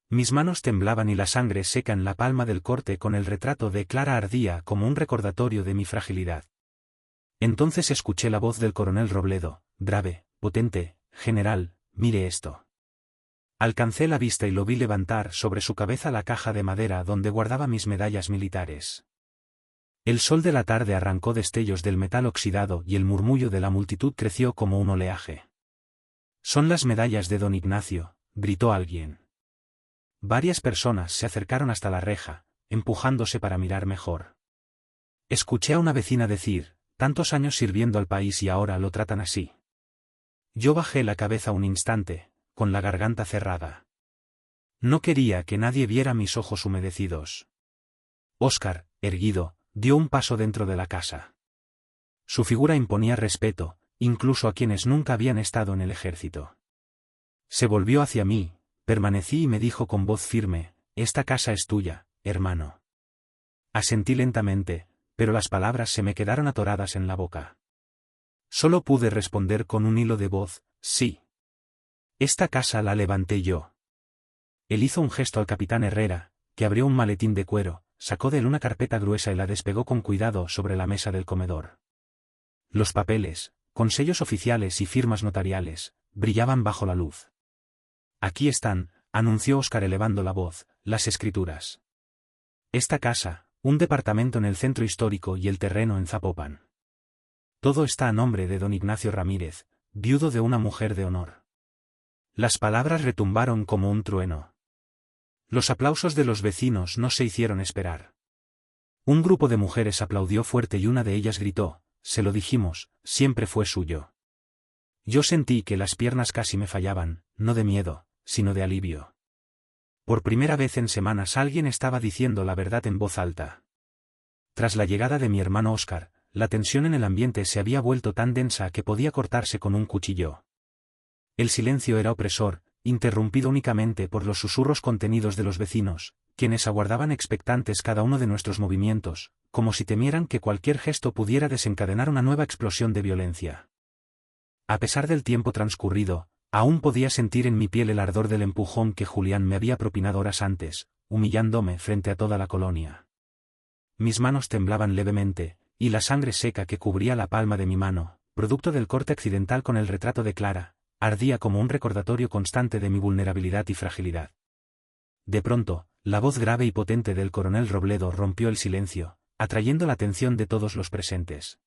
Mis manos temblaban y la sangre seca en la palma del corte con el retrato de Clara ardía como un recordatorio de mi fragilidad. Entonces escuché la voz del coronel Robledo, grave, potente: «General, mire esto». Alcancé la vista y lo vi levantar sobre su cabeza la caja de madera donde guardaba mis medallas militares. El sol de la tarde arrancó destellos del metal oxidado y el murmullo de la multitud creció como un oleaje. «Son las medallas de don Ignacio», gritó alguien. Varias personas se acercaron hasta la reja, empujándose para mirar mejor. Escuché a una vecina decir: «Tantos años sirviendo al país y ahora lo tratan así». Yo bajé la cabeza un instante, con la garganta cerrada. No quería que nadie viera mis ojos humedecidos. Óscar, erguido, dio un paso dentro de la casa. Su figura imponía respeto, incluso a quienes nunca habían estado en el ejército. Se volvió hacia mí, permanecí y me dijo con voz firme: «Esta casa es tuya, hermano». Asentí lentamente, pero las palabras se me quedaron atoradas en la boca. Solo pude responder con un hilo de voz: «Sí». Esta casa la levanté yo. Él hizo un gesto al capitán Herrera, que abrió un maletín de cuero, sacó de él una carpeta gruesa y la despegó con cuidado sobre la mesa del comedor. Los papeles, con sellos oficiales y firmas notariales, brillaban bajo la luz. «Aquí están», anunció Óscar elevando la voz, «las escrituras. Esta casa, un departamento en el centro histórico y el terreno en Zapopan. Todo está a nombre de don Ignacio Ramírez, viudo de una mujer de honor». Las palabras retumbaron como un trueno. Los aplausos de los vecinos no se hicieron esperar. Un grupo de mujeres aplaudió fuerte y una de ellas gritó: «Se lo dijimos, siempre fue suyo». Yo sentí que las piernas casi me fallaban, no de miedo, sino de alivio. Por primera vez en semanas alguien estaba diciendo la verdad en voz alta. Tras la llegada de mi hermano Óscar, la tensión en el ambiente se había vuelto tan densa que podía cortarse con un cuchillo. El silencio era opresor, interrumpido únicamente por los susurros contenidos de los vecinos, quienes aguardaban expectantes cada uno de nuestros movimientos, como si temieran que cualquier gesto pudiera desencadenar una nueva explosión de violencia. A pesar del tiempo transcurrido, aún podía sentir en mi piel el ardor del empujón que Julián me había propinado horas antes, humillándome frente a toda la colonia. Mis manos temblaban levemente, y la sangre seca que cubría la palma de mi mano, producto del corte accidental con el retrato de Clara, ardía como un recordatorio constante de mi vulnerabilidad y fragilidad. De pronto, la voz grave y potente del coronel Robledo rompió el silencio, atrayendo la atención de todos los presentes.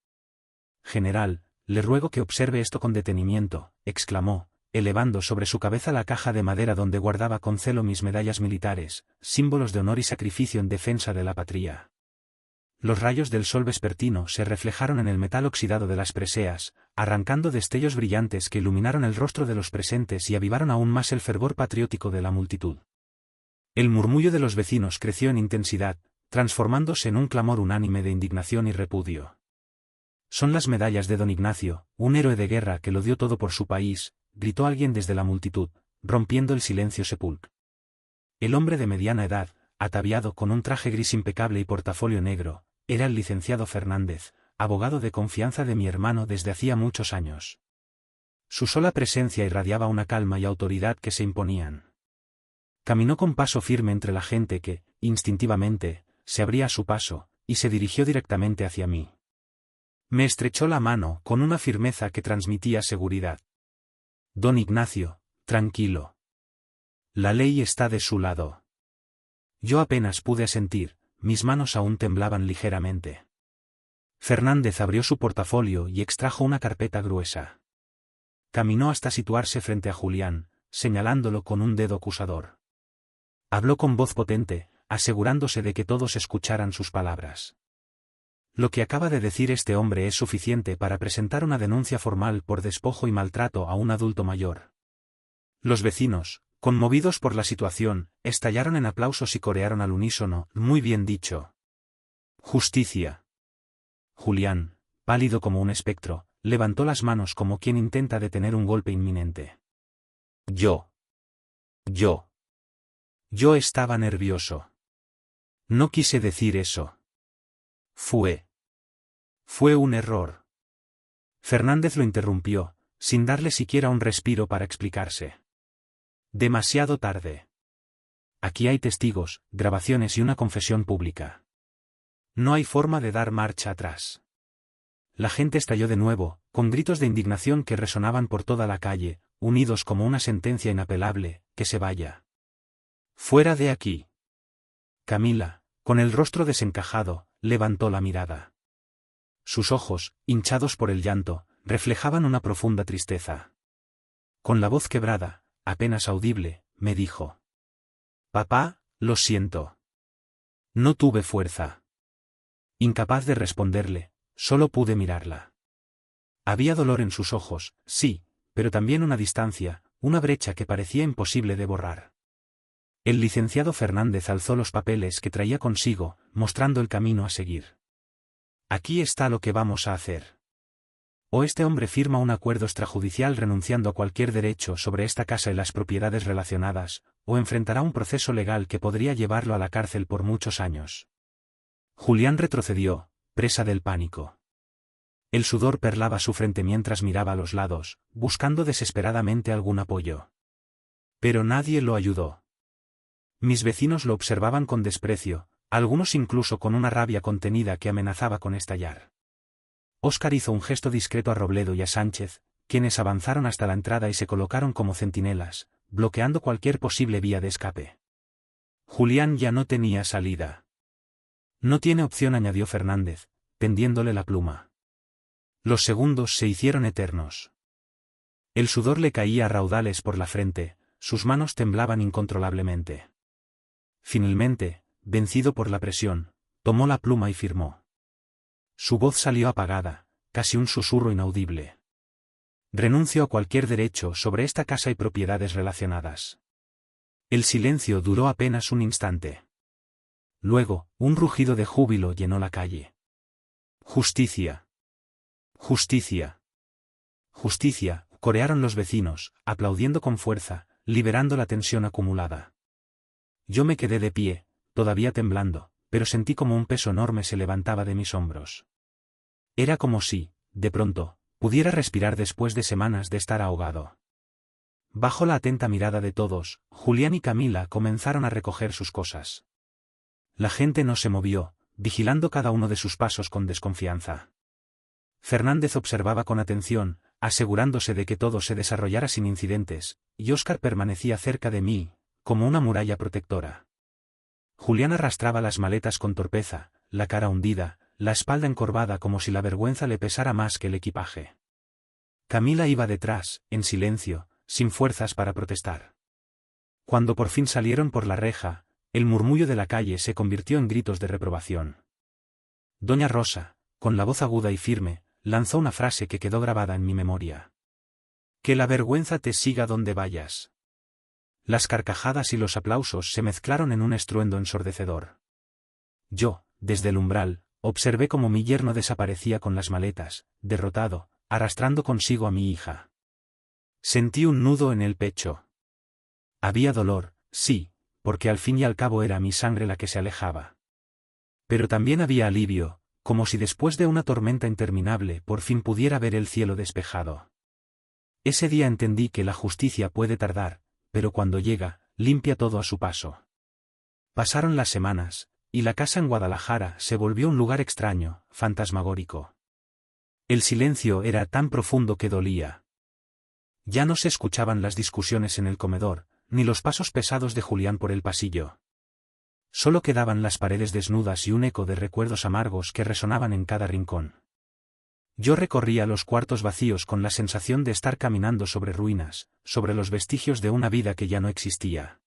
«General, le ruego que observe esto con detenimiento», exclamó, elevando sobre su cabeza la caja de madera donde guardaba con celo mis medallas militares, símbolos de honor y sacrificio en defensa de la patria. Los rayos del sol vespertino se reflejaron en el metal oxidado de las preseas, arrancando destellos brillantes que iluminaron el rostro de los presentes y avivaron aún más el fervor patriótico de la multitud. El murmullo de los vecinos creció en intensidad, transformándose en un clamor unánime de indignación y repudio. «Son las medallas de don Ignacio, un héroe de guerra que lo dio todo por su país», gritó alguien desde la multitud, rompiendo el silencio sepulcro. El hombre de mediana edad, ataviado con un traje gris impecable y portafolio negro, era el licenciado Fernández, abogado de confianza de mi hermano desde hacía muchos años. Su sola presencia irradiaba una calma y autoridad que se imponían. Caminó con paso firme entre la gente que, instintivamente, se abría a su paso, y se dirigió directamente hacia mí. Me estrechó la mano con una firmeza que transmitía seguridad. «Don Ignacio, tranquilo. La ley está de su lado». Yo apenas pude asentir, mis manos aún temblaban ligeramente. Fernández abrió su portafolio y extrajo una carpeta gruesa. Caminó hasta situarse frente a Julián, señalándolo con un dedo acusador. Habló con voz potente, asegurándose de que todos escucharan sus palabras. «Lo que acaba de decir este hombre es suficiente para presentar una denuncia formal por despojo y maltrato a un adulto mayor». Los vecinos, conmovidos por la situación, estallaron en aplausos y corearon al unísono: «Muy bien dicho». «Justicia». Julián, pálido como un espectro, levantó las manos como quien intenta detener un golpe inminente. Yo estaba nervioso. No quise decir eso. Fue un error. Fernández lo interrumpió, sin darle siquiera un respiro para explicarse. Demasiado tarde. Aquí hay testigos, grabaciones y una confesión pública. No hay forma de dar marcha atrás. La gente estalló de nuevo, con gritos de indignación que resonaban por toda la calle, unidos como una sentencia inapelable: «Que se vaya. Fuera de aquí». Camila, con el rostro desencajado, levantó la mirada. Sus ojos, hinchados por el llanto, reflejaban una profunda tristeza. Con la voz quebrada, apenas audible, me dijo: «Papá, lo siento. No tuve fuerza». Incapaz de responderle, solo pude mirarla. Había dolor en sus ojos, sí, pero también una distancia, una brecha que parecía imposible de borrar. El licenciado Fernández alzó los papeles que traía consigo, mostrando el camino a seguir. «Aquí está lo que vamos a hacer. O este hombre firma un acuerdo extrajudicial renunciando a cualquier derecho sobre esta casa y las propiedades relacionadas, o enfrentará un proceso legal que podría llevarlo a la cárcel por muchos años». Julián retrocedió, presa del pánico. El sudor perlaba su frente mientras miraba a los lados, buscando desesperadamente algún apoyo. Pero nadie lo ayudó. Mis vecinos lo observaban con desprecio, algunos incluso con una rabia contenida que amenazaba con estallar. Óscar hizo un gesto discreto a Robledo y a Sánchez, quienes avanzaron hasta la entrada y se colocaron como centinelas, bloqueando cualquier posible vía de escape. Julián ya no tenía salida. «No tiene opción», añadió Fernández, tendiéndole la pluma. Los segundos se hicieron eternos. El sudor le caía a raudales por la frente, sus manos temblaban incontrolablemente. Finalmente, vencido por la presión, tomó la pluma y firmó. Su voz salió apagada, casi un susurro inaudible. «Renuncio a cualquier derecho sobre esta casa y propiedades relacionadas». El silencio duró apenas un instante. Luego, un rugido de júbilo llenó la calle. «Justicia. Justicia. Justicia», corearon los vecinos, aplaudiendo con fuerza, liberando la tensión acumulada. Yo me quedé de pie, todavía temblando, pero sentí como un peso enorme se levantaba de mis hombros. Era como si, de pronto, pudiera respirar después de semanas de estar ahogado. Bajo la atenta mirada de todos, Julián y Camila comenzaron a recoger sus cosas. La gente no se movió, vigilando cada uno de sus pasos con desconfianza. Fernández observaba con atención, asegurándose de que todo se desarrollara sin incidentes, y Óscar permanecía cerca de mí, como una muralla protectora. Julián arrastraba las maletas con torpeza, la cara hundida, la espalda encorvada como si la vergüenza le pesara más que el equipaje. Camila iba detrás, en silencio, sin fuerzas para protestar. Cuando por fin salieron por la reja, el murmullo de la calle se convirtió en gritos de reprobación. Doña Rosa, con la voz aguda y firme, lanzó una frase que quedó grabada en mi memoria. Que la vergüenza te siga donde vayas. Las carcajadas y los aplausos se mezclaron en un estruendo ensordecedor. Yo, desde el umbral, observé cómo mi yerno desaparecía con las maletas, derrotado, arrastrando consigo a mi hija. Sentí un nudo en el pecho. Había dolor, sí, porque al fin y al cabo era mi sangre la que se alejaba. Pero también había alivio, como si después de una tormenta interminable por fin pudiera ver el cielo despejado. Ese día entendí que la justicia puede tardar, pero cuando llega, limpia todo a su paso. Pasaron las semanas, y la casa en Guadalajara se volvió un lugar extraño, fantasmagórico. El silencio era tan profundo que dolía. Ya no se escuchaban las discusiones en el comedor, ni los pasos pesados de Julián por el pasillo. Solo quedaban las paredes desnudas y un eco de recuerdos amargos que resonaban en cada rincón. Yo recorría los cuartos vacíos con la sensación de estar caminando sobre ruinas, sobre los vestigios de una vida que ya no existía.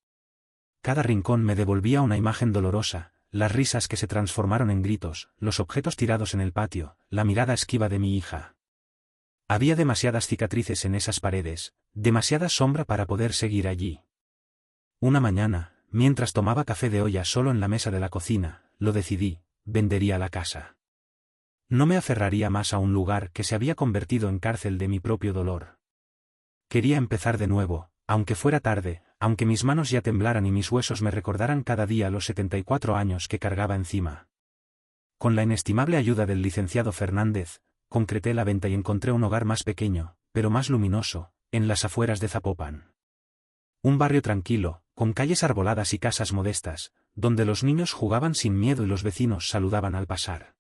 Cada rincón me devolvía una imagen dolorosa, las risas que se transformaron en gritos, los objetos tirados en el patio, la mirada esquiva de mi hija. Había demasiadas cicatrices en esas paredes, demasiada sombra para poder seguir allí. Una mañana, mientras tomaba café de olla solo en la mesa de la cocina, lo decidí, vendería la casa. No me aferraría más a un lugar que se había convertido en cárcel de mi propio dolor. Quería empezar de nuevo, aunque fuera tarde, aunque mis manos ya temblaran y mis huesos me recordaran cada día los 74 años que cargaba encima. Con la inestimable ayuda del licenciado Fernández, concreté la venta y encontré un hogar más pequeño, pero más luminoso, en las afueras de Zapopan. Un barrio tranquilo, con calles arboladas y casas modestas, donde los niños jugaban sin miedo y los vecinos saludaban al pasar.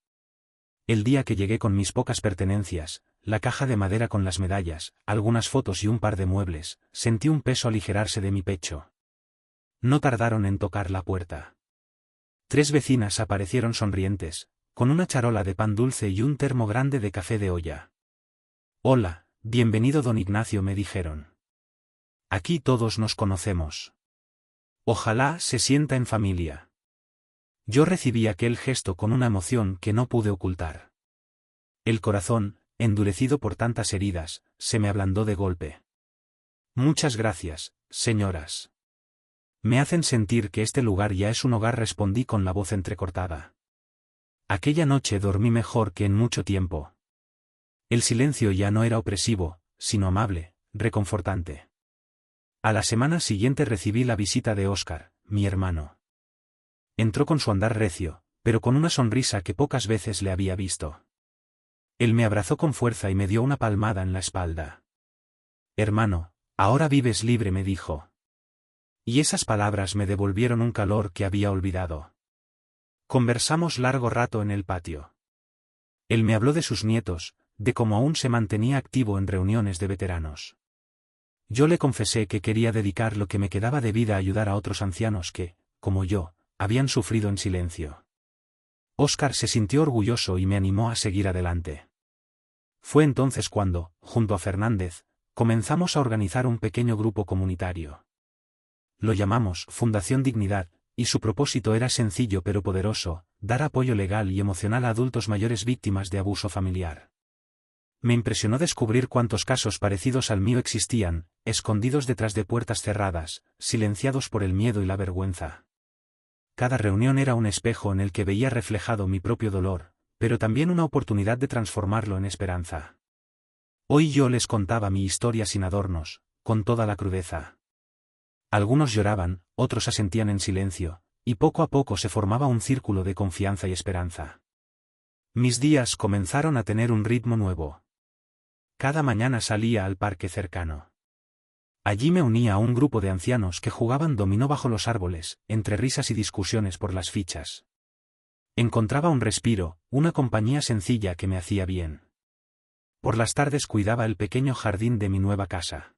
El día que llegué con mis pocas pertenencias, la caja de madera con las medallas, algunas fotos y un par de muebles, sentí un peso aligerarse de mi pecho. No tardaron en tocar la puerta. 3 vecinas aparecieron sonrientes, con una charola de pan dulce y un termo grande de café de olla. «Hola, bienvenido don Ignacio», me dijeron. «Aquí todos nos conocemos. Ojalá se sienta en familia». Yo recibí aquel gesto con una emoción que no pude ocultar. El corazón, endurecido por tantas heridas, se me ablandó de golpe. «Muchas gracias, señoras. Me hacen sentir que este lugar ya es un hogar», respondí con la voz entrecortada. Aquella noche dormí mejor que en mucho tiempo. El silencio ya no era opresivo, sino amable, reconfortante. A la semana siguiente recibí la visita de Óscar, mi hermano. Entró con su andar recio, pero con una sonrisa que pocas veces le había visto. Él me abrazó con fuerza y me dio una palmada en la espalda. «Hermano, ahora vives libre», me dijo. Y esas palabras me devolvieron un calor que había olvidado. Conversamos largo rato en el patio. Él me habló de sus nietos, de cómo aún se mantenía activo en reuniones de veteranos. Yo le confesé que quería dedicar lo que me quedaba de vida a ayudar a otros ancianos que, como yo, habían sufrido en silencio. Óscar se sintió orgulloso y me animó a seguir adelante. Fue entonces cuando, junto a Fernández, comenzamos a organizar un pequeño grupo comunitario. Lo llamamos Fundación Dignidad, y su propósito era sencillo pero poderoso: dar apoyo legal y emocional a adultos mayores víctimas de abuso familiar. Me impresionó descubrir cuántos casos parecidos al mío existían, escondidos detrás de puertas cerradas, silenciados por el miedo y la vergüenza. Cada reunión era un espejo en el que veía reflejado mi propio dolor, pero también una oportunidad de transformarlo en esperanza. Hoy yo les contaba mi historia sin adornos, con toda la crudeza. Algunos lloraban, otros asentían en silencio, y poco a poco se formaba un círculo de confianza y esperanza. Mis días comenzaron a tener un ritmo nuevo. Cada mañana salía al parque cercano. Allí me unía a un grupo de ancianos que jugaban dominó bajo los árboles, entre risas y discusiones por las fichas. Encontraba un respiro, una compañía sencilla que me hacía bien. Por las tardes cuidaba el pequeño jardín de mi nueva casa.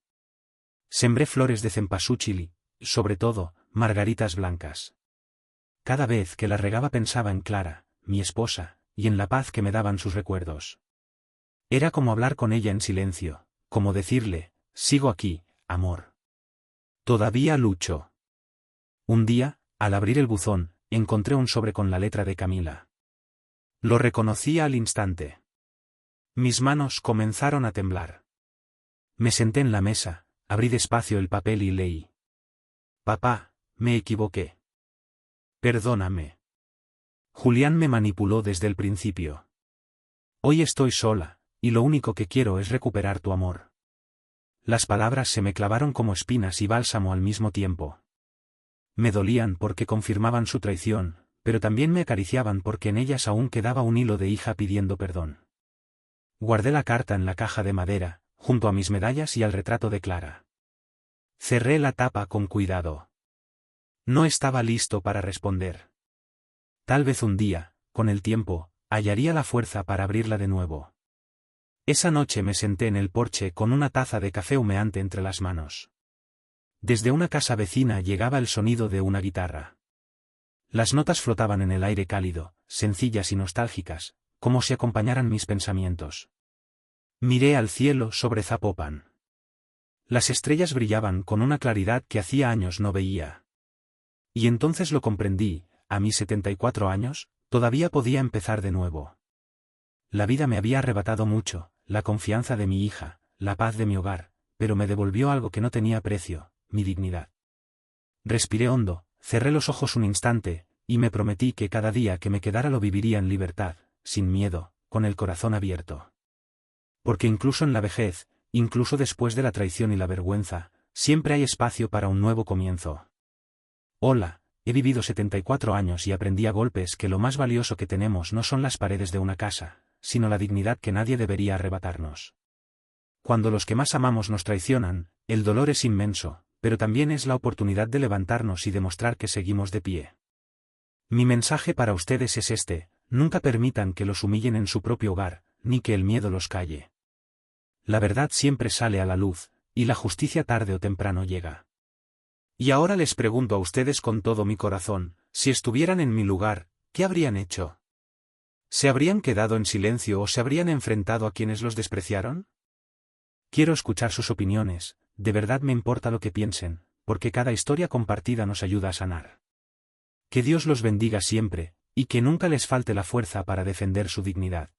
Sembré flores de cempasúchil y, sobre todo, margaritas blancas. Cada vez que las regaba pensaba en Clara, mi esposa, y en la paz que me daban sus recuerdos. Era como hablar con ella en silencio, como decirle: «Sigo aquí, amor. Todavía lucho. Un día, al abrir el buzón, encontré un sobre con la letra de Camila. Lo reconocí al instante. Mis manos comenzaron a temblar. Me senté en la mesa, abrí despacio el papel y leí. Papá, me equivoqué. Perdóname. Julián me manipuló desde el principio. Hoy estoy sola, y lo único que quiero es recuperar tu amor. Las palabras se me clavaron como espinas y bálsamo al mismo tiempo. Me dolían porque confirmaban su traición, pero también me acariciaban porque en ellas aún quedaba un hilo de hija pidiendo perdón. Guardé la carta en la caja de madera, junto a mis medallas y al retrato de Clara. Cerré la tapa con cuidado. No estaba listo para responder. Tal vez un día, con el tiempo, hallaría la fuerza para abrirla de nuevo. Esa noche me senté en el porche con una taza de café humeante entre las manos. Desde una casa vecina llegaba el sonido de una guitarra. Las notas flotaban en el aire cálido, sencillas y nostálgicas, como si acompañaran mis pensamientos. Miré al cielo sobre Zapopan. Las estrellas brillaban con una claridad que hacía años no veía. Y entonces lo comprendí, a mis 74 años, todavía podía empezar de nuevo. La vida me había arrebatado mucho, la confianza de mi hija, la paz de mi hogar, pero me devolvió algo que no tenía precio, mi dignidad. Respiré hondo, cerré los ojos un instante, y me prometí que cada día que me quedara lo viviría en libertad, sin miedo, con el corazón abierto. Porque incluso en la vejez, incluso después de la traición y la vergüenza, siempre hay espacio para un nuevo comienzo. Hola, he vivido 74 años y aprendí a golpes que lo más valioso que tenemos no son las paredes de una casa, sino la dignidad que nadie debería arrebatarnos. Cuando los que más amamos nos traicionan, el dolor es inmenso, pero también es la oportunidad de levantarnos y demostrar que seguimos de pie. Mi mensaje para ustedes es este: nunca permitan que los humillen en su propio hogar, ni que el miedo los calle. La verdad siempre sale a la luz, y la justicia tarde o temprano llega. Y ahora les pregunto a ustedes con todo mi corazón, si estuvieran en mi lugar, ¿qué habrían hecho? ¿Se habrían quedado en silencio o se habrían enfrentado a quienes los despreciaron? Quiero escuchar sus opiniones, de verdad me importa lo que piensen, porque cada historia compartida nos ayuda a sanar. Que Dios los bendiga siempre, y que nunca les falte la fuerza para defender su dignidad.